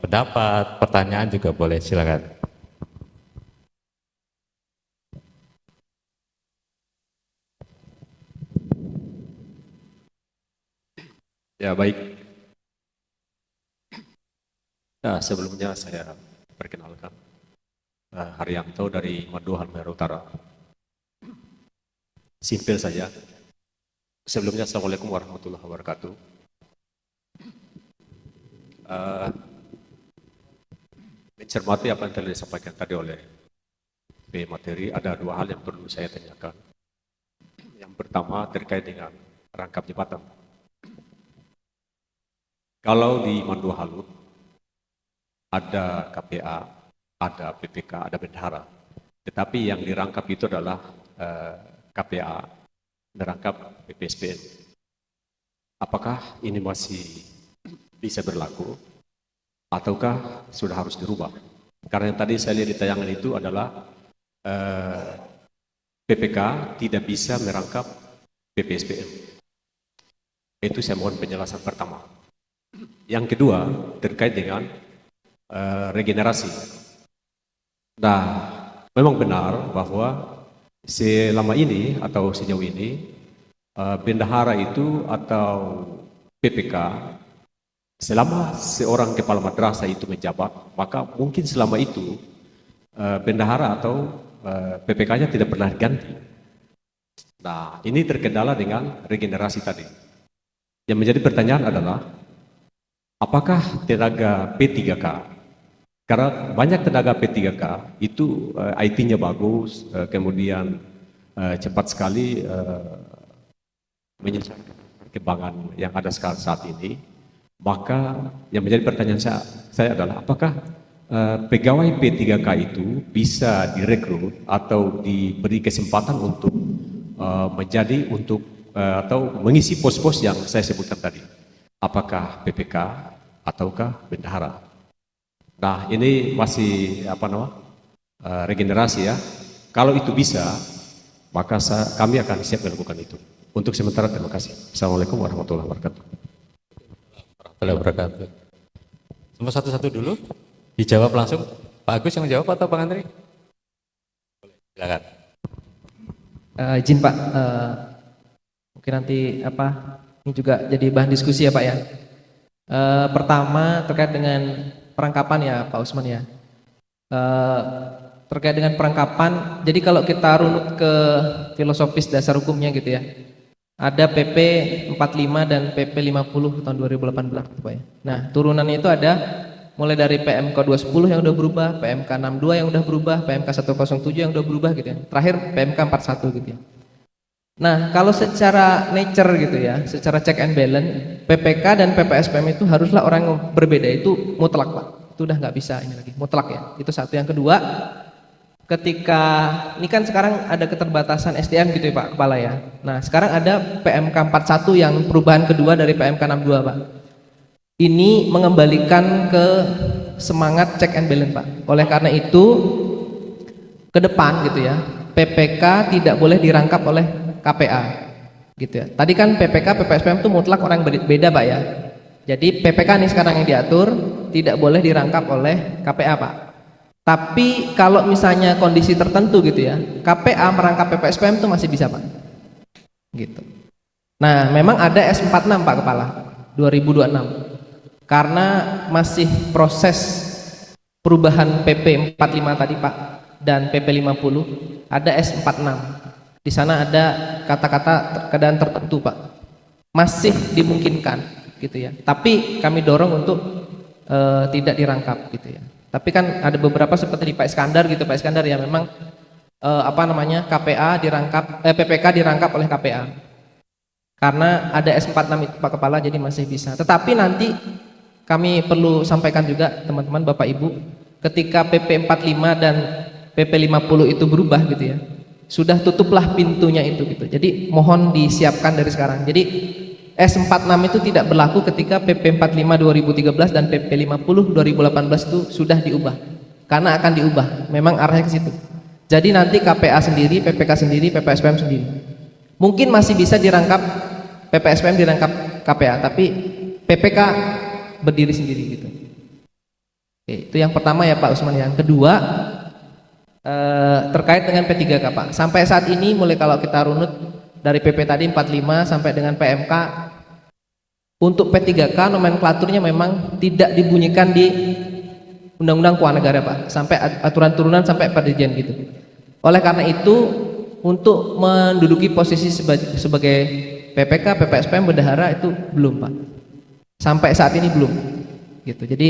Speaker 4: pendapat, pertanyaan juga boleh, silakan.
Speaker 5: Ya baik. Nah, sebelumnya saya perkenalkan Haryanto dari Madu Halmahera Utara. Simpel saja. Sebelumnya Assalamualaikum warahmatullahi wabarakatuh. Mencermati apa yang telah disampaikan tadi oleh P. Materi, ada dua hal yang perlu saya tanyakan. Yang pertama terkait dengan rangkap jabatan. Kalau di Mandu Halut ada KPA, ada PPK, ada bendahara, tetapi yang dirangkap itu adalah KPA, dirangkap PPSPN. Apakah ini masih bisa berlaku ataukah sudah harus dirubah? Karena yang tadi saya lihat di tayangan itu adalah PPK tidak bisa merangkap PPSPN. Itu saya mohon penjelasan pertama. Yang kedua terkait dengan regenerasi. Nah, memang benar bahwa selama ini atau sejauh ini bendahara itu atau PPK, selama seorang kepala madrasah itu menjabat, maka mungkin selama itu bendahara atau PPK-nya tidak pernah diganti. Nah, ini terkendala dengan regenerasi tadi. Yang menjadi pertanyaan adalah, apakah tenaga P3K, karena banyak tenaga P3K itu IT-nya bagus, kemudian cepat sekali menyelesaikan perkembangan yang ada saat ini, maka yang menjadi pertanyaan saya adalah apakah pegawai P3K itu bisa direkrut atau diberi kesempatan untuk menjadi atau mengisi pos-pos yang saya sebutkan tadi, apakah PPK ataukah bendahara. Nah, ini masih regenerasi ya. Kalau itu bisa, maka kami akan siap melakukan itu. Untuk sementara terima kasih. Assalamualaikum warahmatullahi wabarakatuh.
Speaker 4: Warahmatullahi wabarakatuh. Nomor satu-satu dulu, dijawab langsung. Pak Agus yang menjawab atau Bang Andri? Silakan.
Speaker 6: Izin Pak, mungkin nanti ini juga jadi bahan diskusi ya Pak ya. Pertama terkait dengan perangkapan ya Pak Usman ya. Terkait dengan perangkapan, jadi kalau kita runut ke filosofis dasar hukumnya gitu ya, ada PP 45 dan PP 50 tahun 2018 gitu Pak ya. Nah turunannya itu ada mulai dari PMK 210 yang udah berubah, PMK 62 yang udah berubah, PMK 107 yang udah berubah gitu ya, terakhir PMK 41 gitu ya. Nah kalau secara nature gitu ya, secara check and balance, PPK dan PPSPM itu haruslah orang yang berbeda, itu mutlak Pak, itu udah nggak bisa ini lagi, mutlak ya, itu satu. Yang kedua, ketika ini kan sekarang ada keterbatasan SDM gitu ya Pak Kepala ya. Nah sekarang ada PMK 41 yang perubahan kedua dari PMK 62 Pak. Ini mengembalikan ke semangat check and balance Pak. Oleh karena itu ke depan gitu ya, PPK tidak boleh dirangkap oleh KPA gitu ya. Tadi kan PPK, PPSPM itu mutlak orang beda Pak ya. Jadi PPK nih sekarang yang diatur tidak boleh dirangkap oleh KPA Pak. Tapi kalau misalnya kondisi tertentu gitu ya, KPA merangkap PPSPM itu masih bisa Pak. Gitu. Nah, memang ada S46 Pak Kepala 2026. Karena masih proses perubahan PP 45 tadi Pak dan PP 50, ada S46. Di sana ada kata-kata keadaan tertentu Pak. Masih dimungkinkan gitu ya. Tapi kami dorong untuk tidak dirangkap gitu ya. Tapi kan ada beberapa seperti di Pak Iskandar gitu, Pak Iskandar ya memang KPA dirangkap PPK dirangkap oleh KPA. Karena ada S46 itu Pak Kepala, jadi masih bisa. Tetapi nanti kami perlu sampaikan juga teman-teman Bapak Ibu, ketika PP 45 dan PP 50 itu berubah gitu ya, sudah tutuplah pintunya itu gitu. Jadi mohon disiapkan dari sekarang. Jadi S46 itu tidak berlaku ketika PP 45 2013 dan PP 50 2018 itu sudah diubah. Karena akan diubah, memang arahnya ke situ. Jadi nanti KPA sendiri, PPK sendiri, PPSPM sendiri. Mungkin masih bisa dirangkap PPSPM dirangkap KPA, tapi PPK berdiri sendiri gitu. Oke, itu yang pertama ya Pak Usman. Yang kedua terkait dengan P3K Pak. Sampai saat ini mulai kalau kita runut dari PP tadi 45 sampai dengan PMK, untuk P3K nomenklaturnya memang tidak dibunyikan di Undang-Undang Keuangan Negara Pak, sampai aturan turunan sampai per dirjen gitu. Oleh karena itu, untuk menduduki posisi sebagai PPK, PPSPM, bendahara itu belum Pak. Sampai saat ini belum. Gitu. Jadi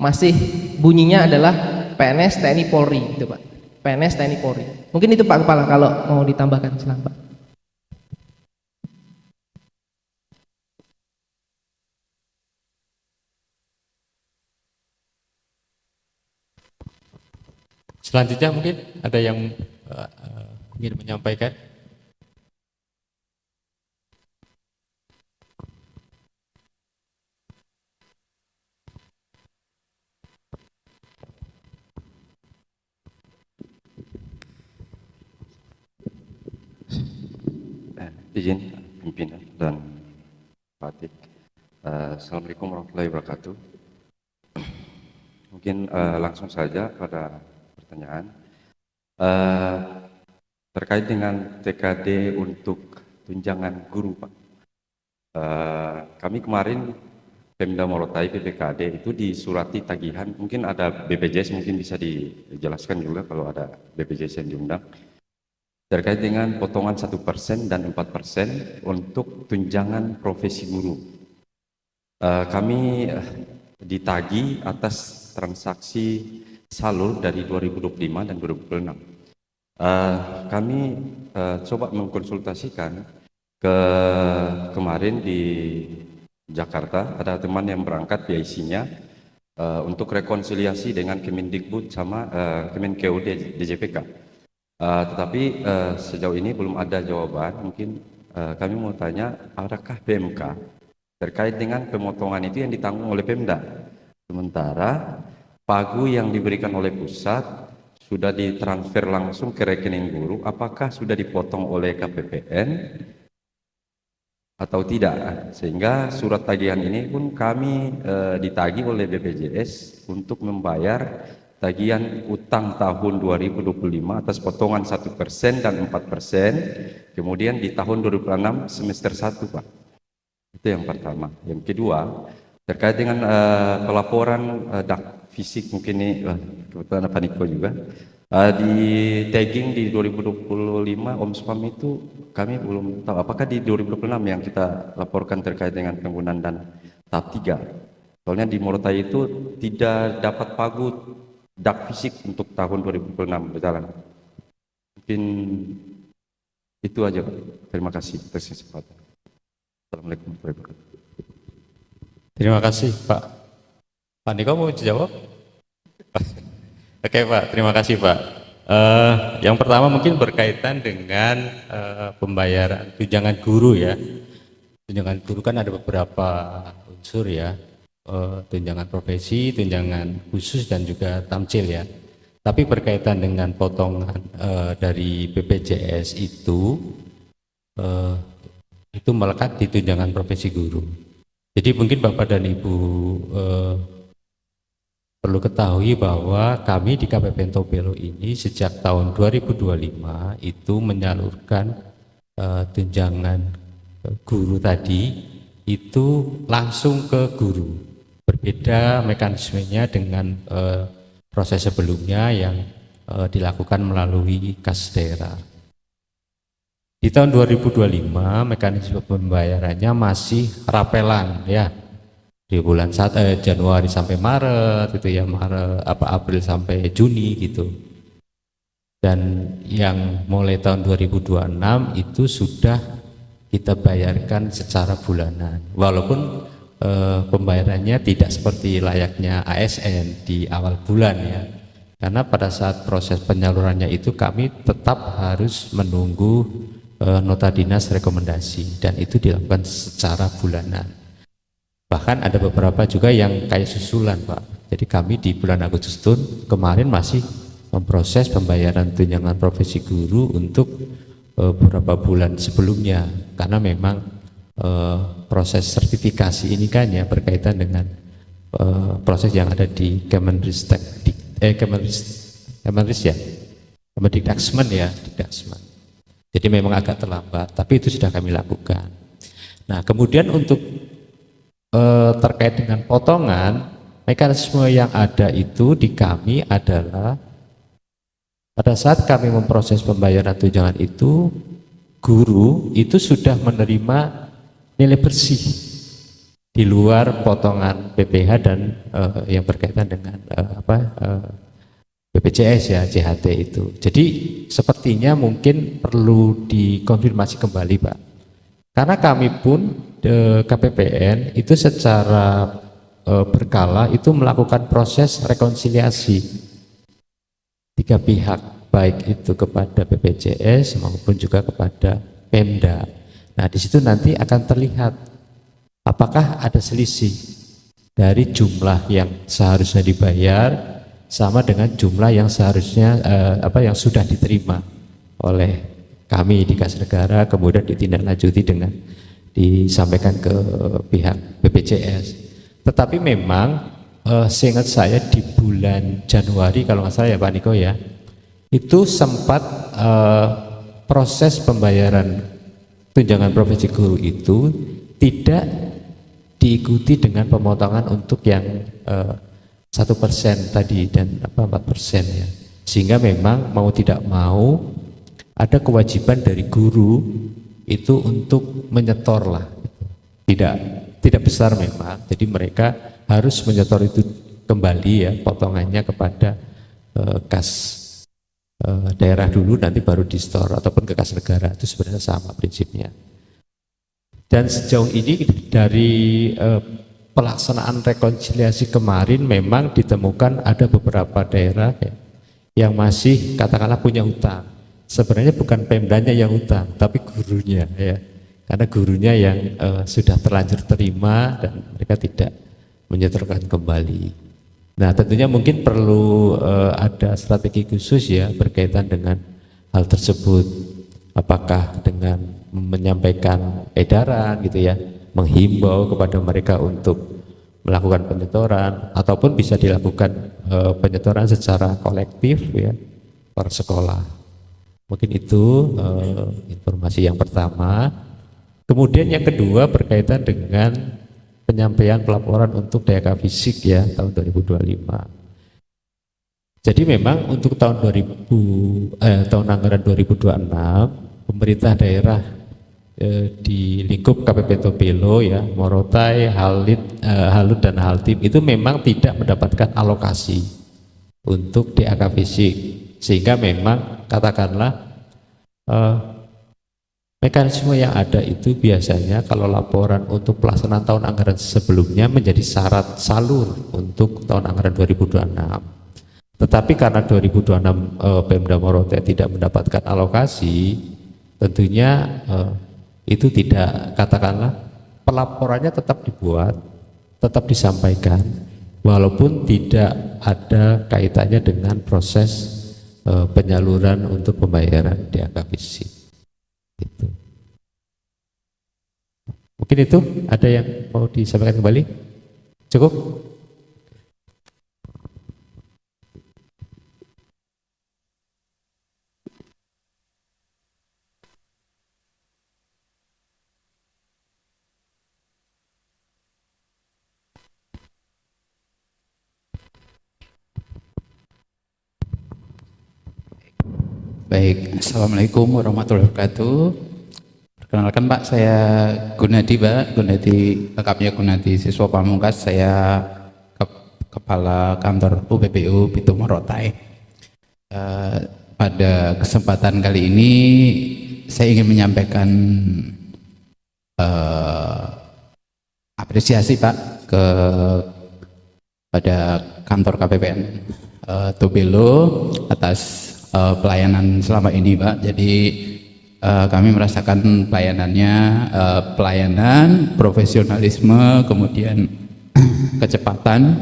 Speaker 6: masih bunyinya adalah PNS TNI Polri gitu Pak. PNS TNI Polri. Mungkin itu Pak Kepala kalau mau ditambahkan, silakan Pak.
Speaker 4: Selanjutnya mungkin ada yang ingin menyampaikan.
Speaker 7: Izin pimpinan dan Pak Atik. Assalamualaikum warahmatullahi wabarakatuh. Mungkin langsung saja pada pertanyaan terkait dengan TKD untuk tunjangan guru Pak. Kami kemarin Pemda Morotai PPKD itu disurati tagihan, mungkin ada BPJS, mungkin bisa dijelaskan juga kalau ada BPJS yang diundang, terkait dengan potongan 1% dan 4% untuk tunjangan profesi guru. Kami ditagi atas transaksi salur dari 2025 dan 2026. Kami coba mengkonsultasikan kemarin di Jakarta, ada teman yang berangkat PIC-nya untuk rekonsiliasi dengan Kemendikbud sama Kemenkeu DJPK. Tetapi sejauh ini belum ada jawaban. Mungkin kami mau tanya, adakah PMK terkait dengan pemotongan itu yang ditanggung oleh Pemda, sementara pagu yang diberikan oleh pusat sudah ditransfer langsung ke rekening guru, apakah sudah dipotong oleh KPPN atau tidak? Sehingga surat tagihan ini pun kami ditagih oleh BPJS untuk membayar tagihan utang tahun 2025 atas potongan 1% dan 4%, kemudian di tahun 2006 semester 1 Pak. Itu yang pertama. Yang kedua, terkait dengan pelaporan dak fisik, mungkin ini kebetulan Pak Niko juga di tagging di 2025 Omspam itu kami belum tahu apakah di 2026 yang kita laporkan terkait dengan penggunaan dan tahap 3. Soalnya di Morotai itu tidak dapat pagu dak fisik untuk tahun 2026 berjalan. Mungkin itu aja Pak. Terima kasih atas kesempatan. Assalamualaikum warahmatullahi wabarakatuh.
Speaker 4: Terima kasih Pak. Pak Niko mau jawab? Oke Pak, terima kasih Pak. Yang pertama mungkin berkaitan dengan pembayaran tunjangan guru ya. Tunjangan guru kan ada beberapa unsur ya. Tunjangan profesi, tunjangan khusus dan juga tamcil ya. Tapi berkaitan dengan potongan dari BPJS itu melekat di tunjangan profesi guru. Jadi mungkin Bapak dan Ibu perlu ketahui bahwa kami di KPPN Tobelo ini sejak tahun 2025 itu menyalurkan tunjangan guru tadi itu langsung ke guru. Berbeda mekanismenya dengan proses sebelumnya yang dilakukan melalui kas daerah. Di tahun 2025 mekanisme pembayarannya masih rapelan ya. Di bulan Januari sampai Maret itu ya, April sampai Juni gitu. dan yang mulai tahun 2026 itu sudah kita bayarkan secara bulanan, walaupun pembayarannya tidak seperti layaknya ASN di awal bulan ya, karena pada saat proses penyalurannya itu kami tetap harus menunggu nota dinas rekomendasi, dan itu dilakukan secara bulanan. Bahkan ada beberapa juga yang kayak susulan Pak, jadi kami di bulan Agustus kemarin masih memproses pembayaran tunjangan profesi guru untuk beberapa bulan sebelumnya, karena memang proses sertifikasi ini kan ya berkaitan dengan proses yang ada di Kemendikbud ya, Kemendikbud ya, Dikdasmen. Jadi memang agak terlambat, tapi itu sudah kami lakukan. Nah, kemudian untuk terkait dengan potongan, mekanisme yang ada itu di kami adalah pada saat kami memproses pembayaran tunjangan itu, guru itu sudah menerima nilai bersih di luar potongan PPh dan yang berkaitan dengan BPJS ya, JHT itu. Jadi sepertinya mungkin perlu dikonfirmasi kembali Pak, karena kami pun KPPN itu secara berkala itu melakukan proses rekonsiliasi tiga pihak, baik itu kepada BPJS maupun juga kepada Pemda. Nah, di situ nanti akan terlihat apakah ada selisih dari jumlah yang seharusnya dibayar sama dengan jumlah yang seharusnya yang sudah diterima oleh kami di Kas Negara, kemudian ditindaklanjuti dengan disampaikan ke pihak BPJS. Tetapi memang seingat saya di bulan Januari kalau nggak salah ya Pak Niko ya, itu sempat proses pembayaran tunjangan profesi guru itu tidak diikuti dengan pemotongan untuk yang 1% tadi dan 4% ya, sehingga memang mau tidak mau ada kewajiban dari guru itu untuk menyetor lah, tidak besar memang, jadi mereka harus menyetor itu kembali ya potongannya kepada kas daerah dulu, nanti baru di store ataupun ke Kas Negara. Itu sebenarnya sama prinsipnya. Dan sejauh ini dari pelaksanaan rekonsiliasi kemarin memang ditemukan ada beberapa daerah ya, yang masih katakanlah punya hutang. Sebenarnya bukan Pemdanya yang hutang, tapi gurunya ya, karena gurunya yang sudah terlanjur terima dan mereka tidak menyetorkan kembali. Nah, tentunya mungkin perlu ada strategi khusus ya berkaitan dengan hal tersebut. Apakah dengan menyampaikan edaran gitu ya, menghimbau kepada mereka untuk melakukan penyetoran, ataupun bisa dilakukan penyetoran secara kolektif ya per sekolah. Mungkin itu informasi yang pertama. Kemudian yang kedua berkaitan dengan penyampaian pelaporan untuk DAK fisik ya tahun 2025. Jadi memang untuk tahun tahun anggaran 2026 pemerintah daerah di lingkup KPP Tobelo ya, Morotai, Halut dan Haltim itu memang tidak mendapatkan alokasi untuk DAK fisik, sehingga memang katakanlah mekanisme yang ada itu biasanya kalau laporan untuk pelaksanaan tahun anggaran sebelumnya menjadi syarat salur untuk tahun anggaran 2026. Tetapi karena 2026 Pemda Morotai tidak mendapatkan alokasi, tentunya itu tidak, katakanlah pelaporannya tetap dibuat, tetap disampaikan, walaupun tidak ada kaitannya dengan proses penyaluran untuk pembayaran DAK fisik. Gitu. Mungkin itu ada yang mau disampaikan kembali? Cukup?
Speaker 8: Baik, Assalamualaikum warahmatullahi wabarakatuh. Perkenalkan Pak, saya Gunadi Pak, Gunadi, lengkapnya Gunadi Siswa Pamungkas, saya Kepala Kantor UPPU Pitu Morotai. pada kesempatan kali ini saya ingin menyampaikan apresiasi Pak pada kantor KPPN Tobelo atas pelayanan selama ini Pak. Jadi kami merasakan pelayanannya, pelayanan, profesionalisme, kemudian kecepatan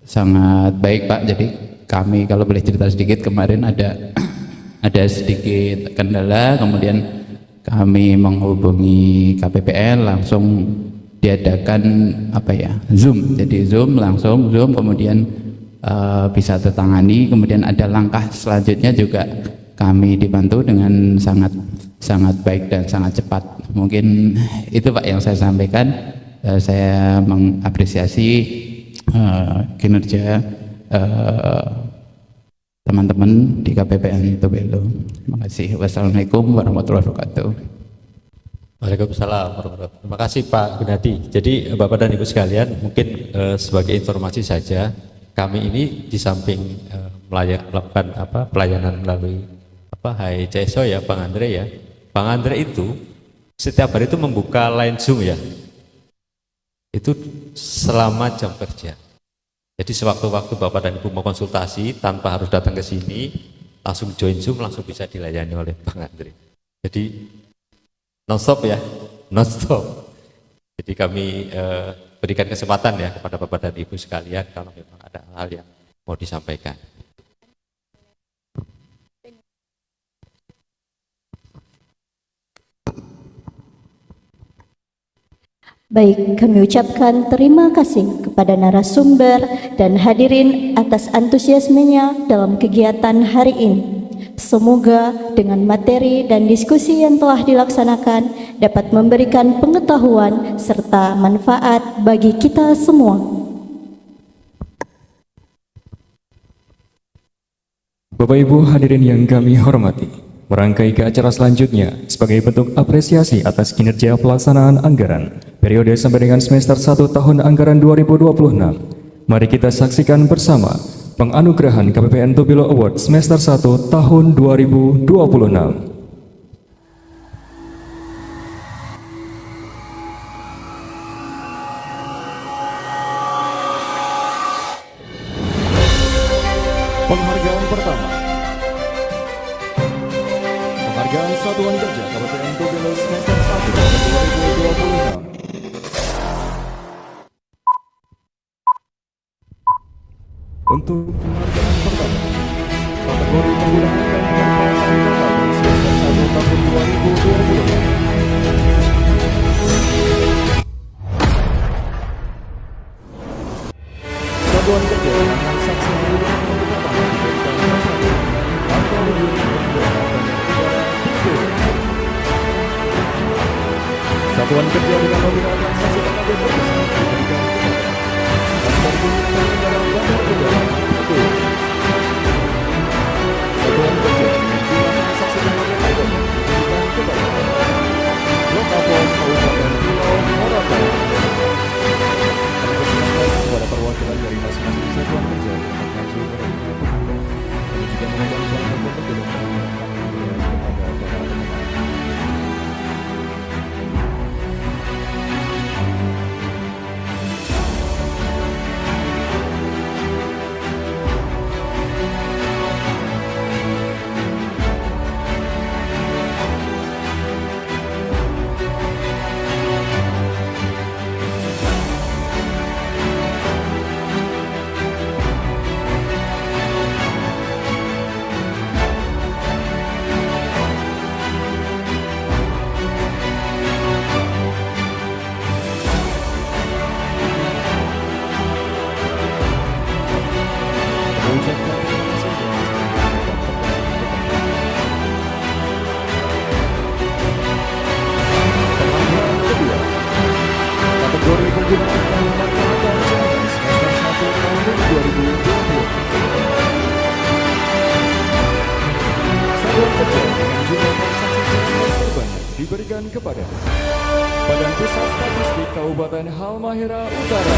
Speaker 8: sangat baik Pak. Jadi kami kalau boleh cerita sedikit, kemarin ada sedikit kendala, kemudian kami menghubungi KPPN, langsung diadakan Zoom. Jadi Zoom kemudian bisa tertangani, kemudian ada langkah selanjutnya juga kami dibantu dengan sangat baik dan sangat cepat. Mungkin itu Pak yang saya sampaikan. Saya mengapresiasi kinerja teman-teman di KPPN Tobelo. Terima kasih. Wassalamualaikum warahmatullahi wabarakatuh.
Speaker 4: Waalaikumsalam warahmatullahi wabarakatuh. Terima kasih Pak Gunadi. Jadi Bapak dan Ibu sekalian, mungkin sebagai informasi saja, kami ini di samping melakukan pelayanan melalui HICSO ya, Bang Andre ya. Bang Andre itu setiap hari itu membuka line Zoom ya. Itu selama jam kerja. Jadi sewaktu-waktu Bapak dan Ibu mau konsultasi tanpa harus datang ke sini, langsung join Zoom, langsung bisa dilayani oleh Bang Andre. Jadi non-stop ya, non-stop. Jadi kami berikan kesempatan ya kepada Bapak dan Ibu sekalian kalau memang ada hal yang mau disampaikan.
Speaker 1: Baik, kami ucapkan terima kasih kepada narasumber dan hadirin atas antusiasmenya dalam kegiatan hari ini. Semoga dengan materi dan diskusi yang telah dilaksanakan dapat memberikan pengetahuan serta manfaat bagi kita semua.
Speaker 9: Bapak Ibu hadirin yang kami hormati, merangkai ke acara selanjutnya sebagai bentuk apresiasi atas kinerja pelaksanaan anggaran periode sampai dengan semester 1 tahun anggaran 2026. Mari kita saksikan bersama penganugerahan KPPN Tobelo Award semester 1 tahun 2026. Penghargaan pertama, penghargaan Satuan Kerja KPPN Tobelo semester 1 tahun 2026. Untuk penghargaan pertama, kategori penggunaan dan manfaat data semester 1 tahun 2026. Satuan Kerja dengan transaksi penggunaan pendekatan diberikan penghargaan atau Satuan Kerja dengan nominal transaksi tenaga kerja diberikan Kantor Penyelenggara Bandar Udara itu. Satuan Kerja dengan jumlah transaksi tenaga kerja diberikan kepada Lokapol Kabupaten Pulau Moratama. Kami persilakan kepada perwakilan dari masing-masing satuan kerja untuk maju menerima penghargaan. Kami juga memohon bantuan untuk menyampaikan kepada para pemenang. Kategori penggunaan dan manfaat jalan semester 1 tahun 2020. Satuan Kerja dengan jumlah transaksi jalan terbanyak diberikan kepada Badan Pusat Statistik Kabupaten Halmahera Utara.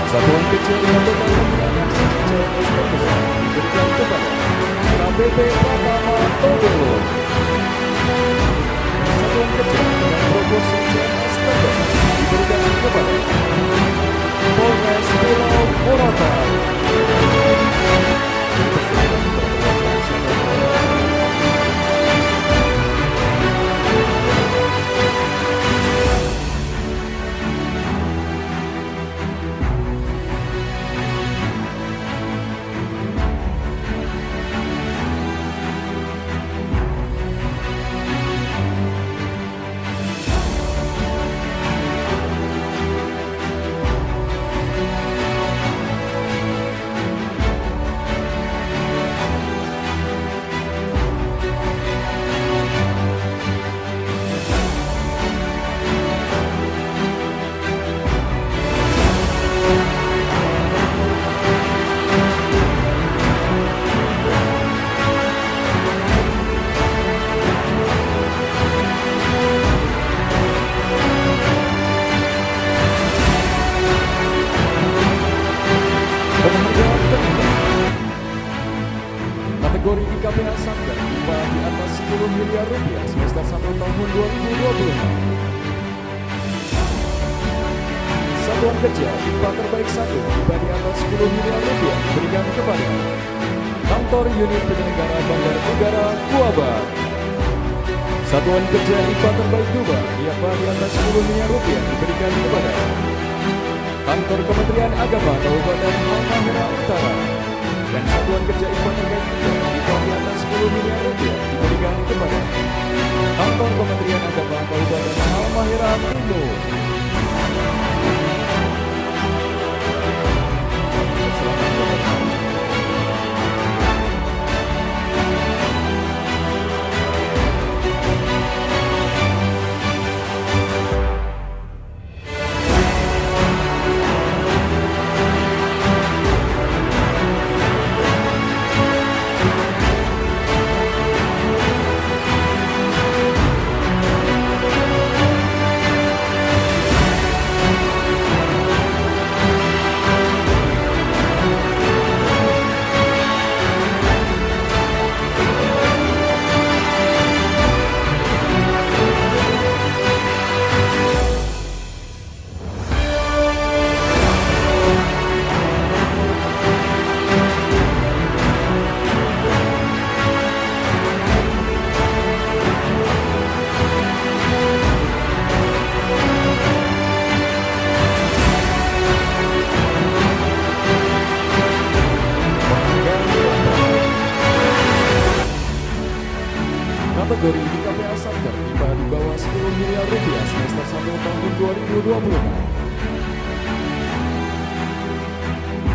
Speaker 9: Satuan Kecil Pembangunan Pembangunan CCS terbesar diberikan kepada KPP Pratama Tobelo. Satuan Kecil dengan proporsi CMS terbesar diberikan kepada Polres Pulau Morotai. Kategori IKPH Satker IPA di atas 10 miliar rupiah semester 1 tahun 2026. Satuan Kerja IPA terbaik 1 IPA di atas 10 miliar rupiah diberikan kepada Kantor Unit Penyelenggara Bandar Udara Kuabar. Satuan Kerja IPA terbaik 2 IPA di atas 10 miliar rupiah diberikan kepada Kantor Kementerian Agama Kabupaten Halmahera Utara. Dan Satuan Kerja IPA terbaik 3 IPA di atas 10 miliar rupiah diberikan kepada Kantor Kementerian Agama Kabupaten Halmahera Timur. Kategori IKPH Satker IPA di bawah 10 miliar rupiah semester 1 tahun 2026.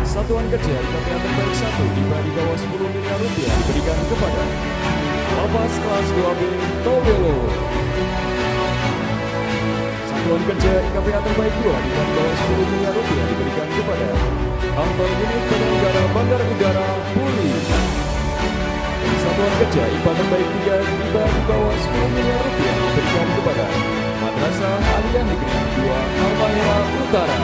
Speaker 9: Satuan Kerja IKPH terbaik 1 IPA di bawah 10 miliar rupiah diberikan kepada Lapas Kelas 2B Tobelo. Satuan Kerja IKPH terbaik 2 IPA di bawah 10 miliar rupiah diberikan kepada Kantor Unit Penyelenggara Bandar Udara Puri. Satuan Kerja IPA terbaik 3 IPA di bawah 10 miliar rupiah diberikan kepada Madrasah Aliyah Negeri 2 Halmahera Utara.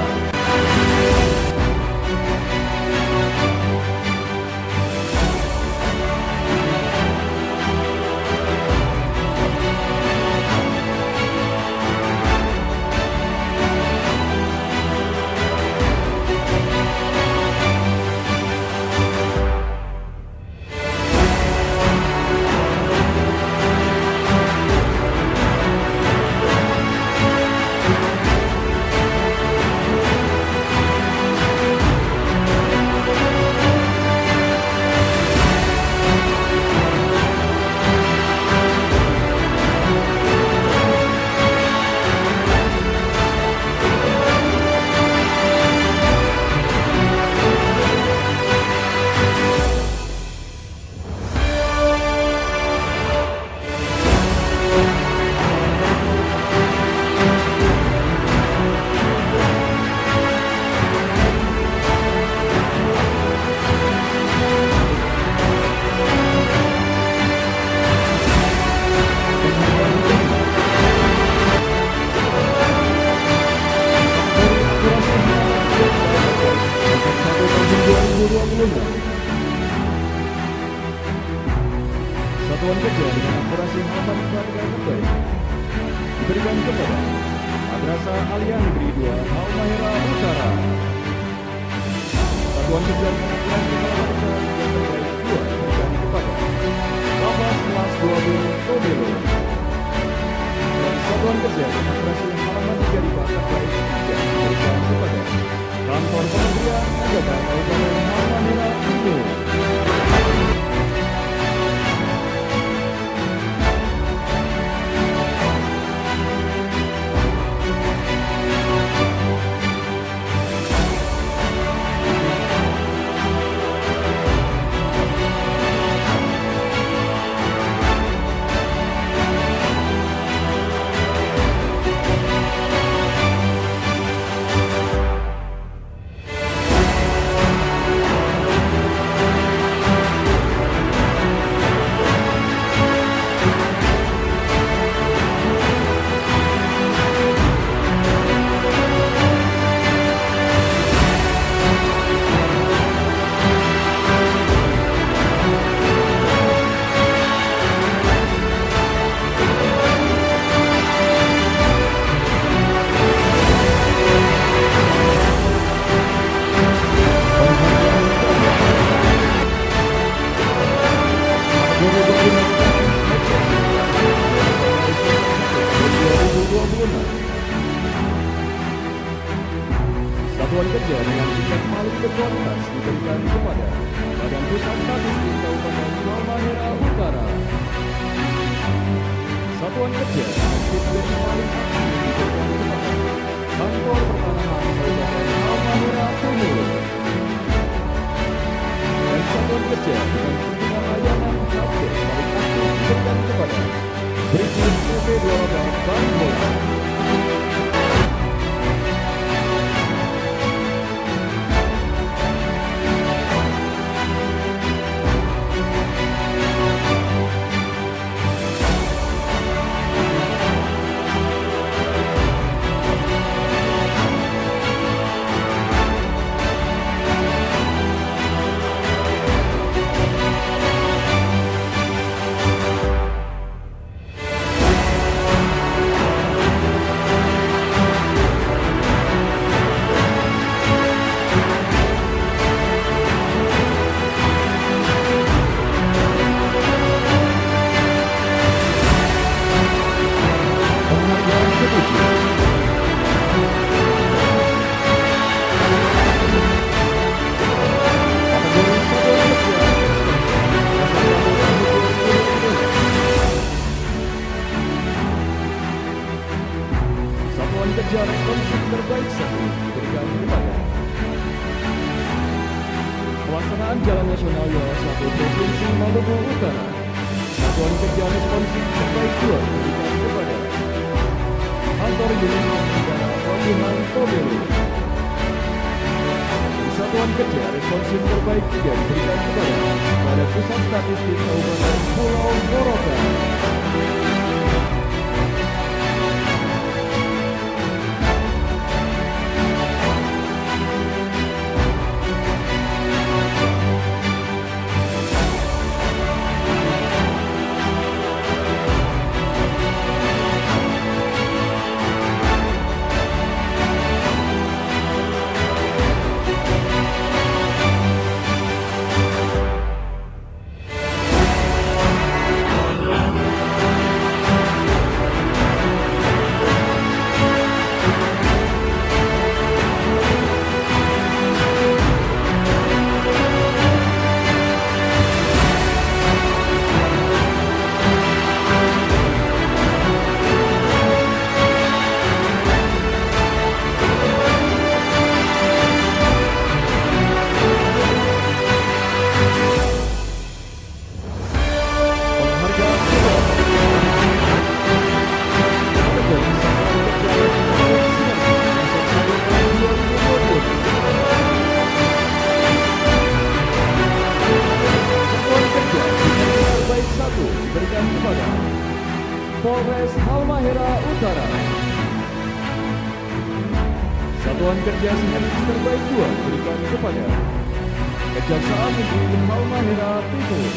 Speaker 9: Satuan kerja dengan akurasi halaman keluarga terbaik diberikan kepada Madrasah Aliyah Negeri 2 Halmahera Utara. Satuan kerja dengan akurasi halaman keluarga terbaik 2 diberikan kepada Bapak Kelas 12 Tobelo. Dan satuan kerja dengan akurasi halaman 3 di Bapak terbaik 3 diberikan kepada Kantor Kementerian Agama Kabupaten Halmahera Timur. Satuan kerja dengan tingkat maling berkualitas diberikan kepada Badan Pusat Statistik Kabupaten Halmahera Utara. Satuan kerja dengan tingkat maling aktif diberikan kepada Kantor Pertanahan Kabupaten Halmahera Timur. Dan satuan kerja dengan tingkat layanan update maling aktif diberikan kepada Brigjen PP12 Bandung. Satuan kerja responsif terbaik 1 diberikan kepada Pelaksanaan Jalan Nasional Wilayah 1 Provinsi Maluku Utara. Satuan kerja responsif terbaik 2 diberikan kepada Kantor Unit Negara Pelabuhan Tobelo. Satuan kerja responsif terbaik 3 diberikan kepada Badan Pusat Statistik Kabupaten Pulau Morotai. diberikan kepada Polres Halmahera Utara. Satuan Kerja Sinergis Terbaik 2 diberikan kepada Kejaksaan Negeri Halmahera Timur,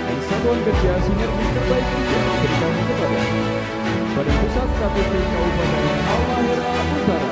Speaker 9: dan Satuan Kerja Sinergi Terbaik 3 diberikan kepada Badan Pusat Statistik Kabupaten Halmahera Utara.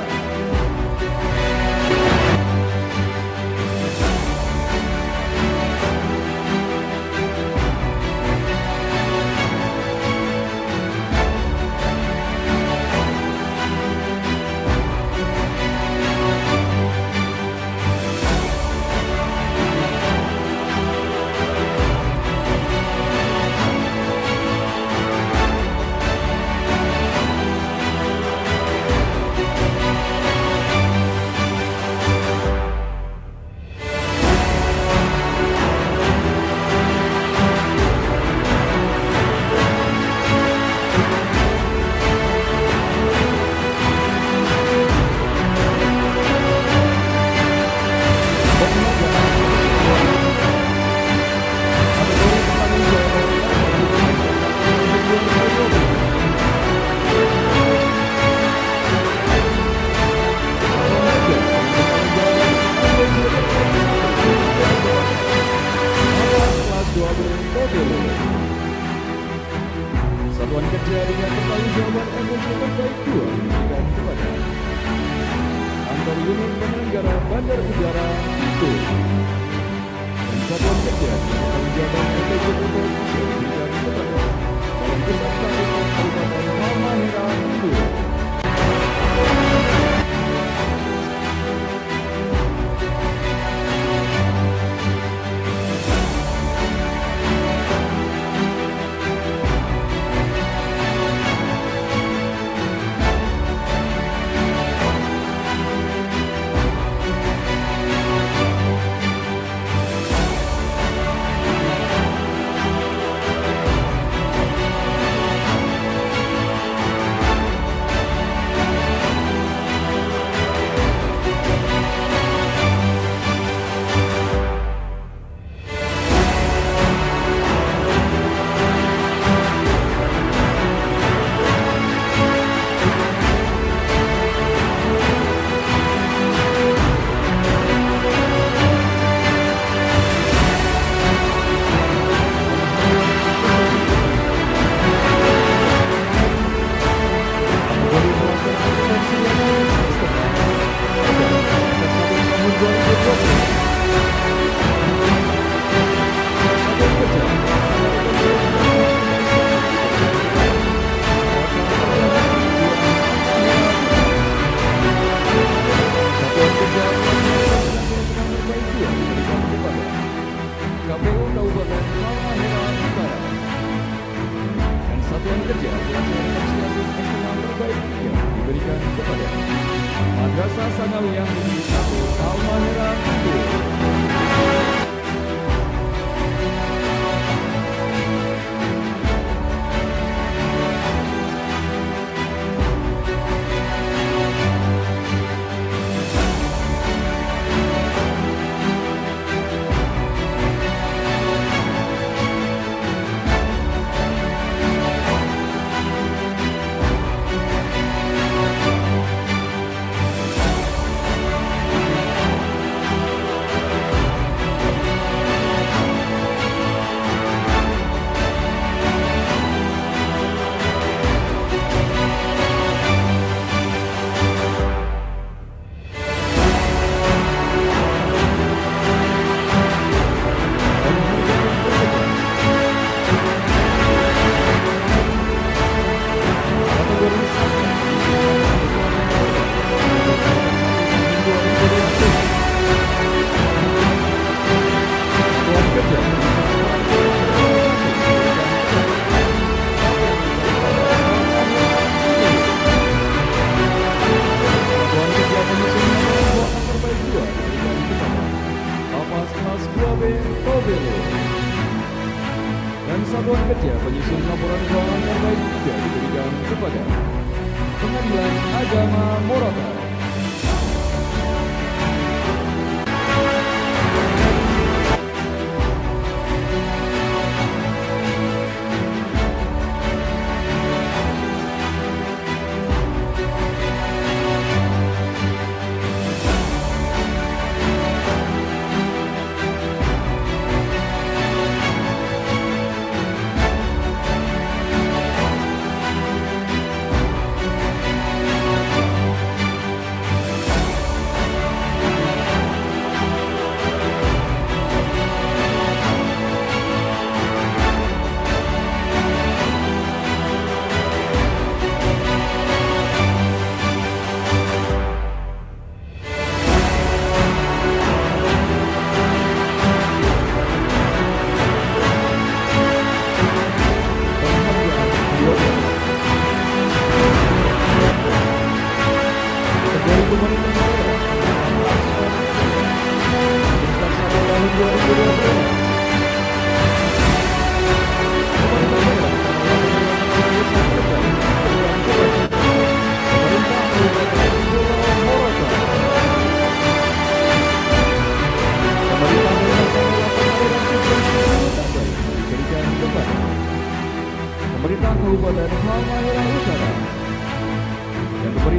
Speaker 9: Satuan Kerja dengan Pertanggungjawaban Energi Terbaik 2 diberikan kepada Antar Unit Penyelenggara Bandar Udara itu. Dan Satuan Kerja dengan Pertanggungjawaban Energi Terbaik 3 diberikan kepada Badan Pusat Statistik Kabupaten Halmahera Timur. KPU Kabupaten Halmahera Utara dan Satuan Kerja Pelaksanaan Rekonsiliasi Nasional Terbaik 3 diberikan kepada Madrasah Sanawiyah Negeri 1 Halmahera Timur. Dan Satuan Kerja Penyusun Laporan Keuangan Terbaik 3 diberikan kepada Pengadilan Agama Moratal.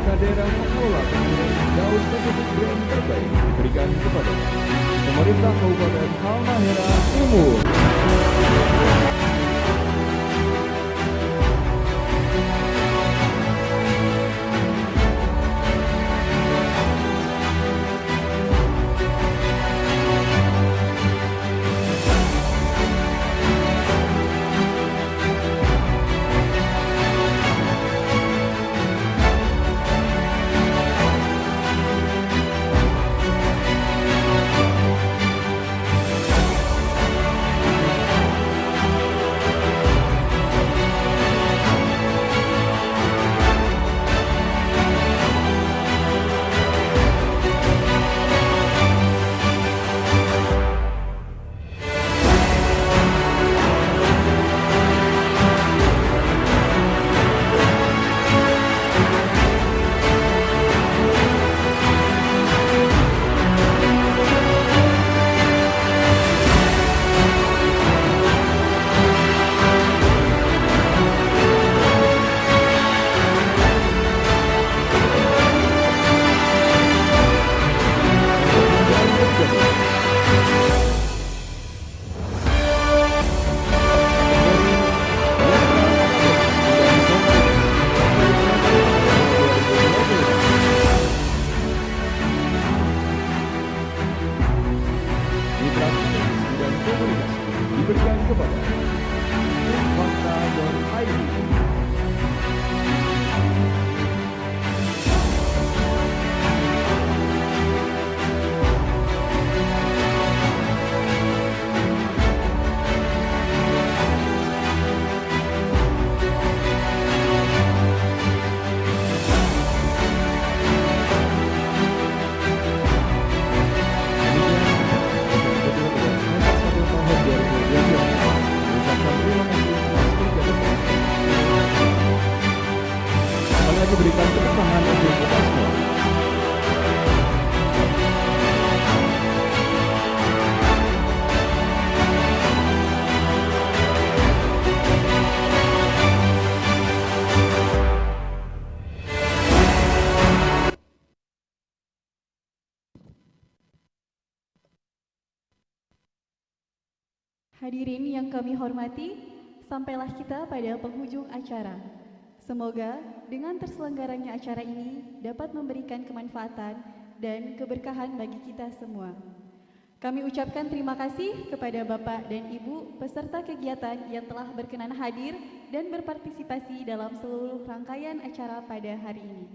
Speaker 9: daerah pengelola pembangunan Jauh Spesifik Brand terbaik diberikan kepada Pemerintah Kabupaten Halmahera Timur. Mitra Strategis dan Komunikasi diberikan kepada Fakta.id. Berikan tepuk tangan untuk kita semua.
Speaker 2: Hadirin yang kami hormati, sampailah kita pada penghujung acara. Semoga dengan terselenggaranya acara ini dapat memberikan kemanfaatan dan keberkahan bagi kita semua. Kami ucapkan terima kasih kepada Bapak dan Ibu peserta kegiatan yang telah berkenan hadir dan berpartisipasi dalam seluruh rangkaian acara pada hari ini.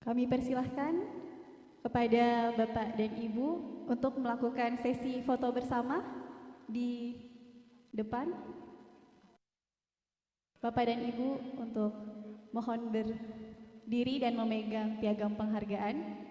Speaker 2: Kami persilahkan kepada Bapak dan Ibu untuk melakukan sesi foto bersama di depan. Bapak dan Ibu untuk mohon berdiri dan memegang piagam penghargaan.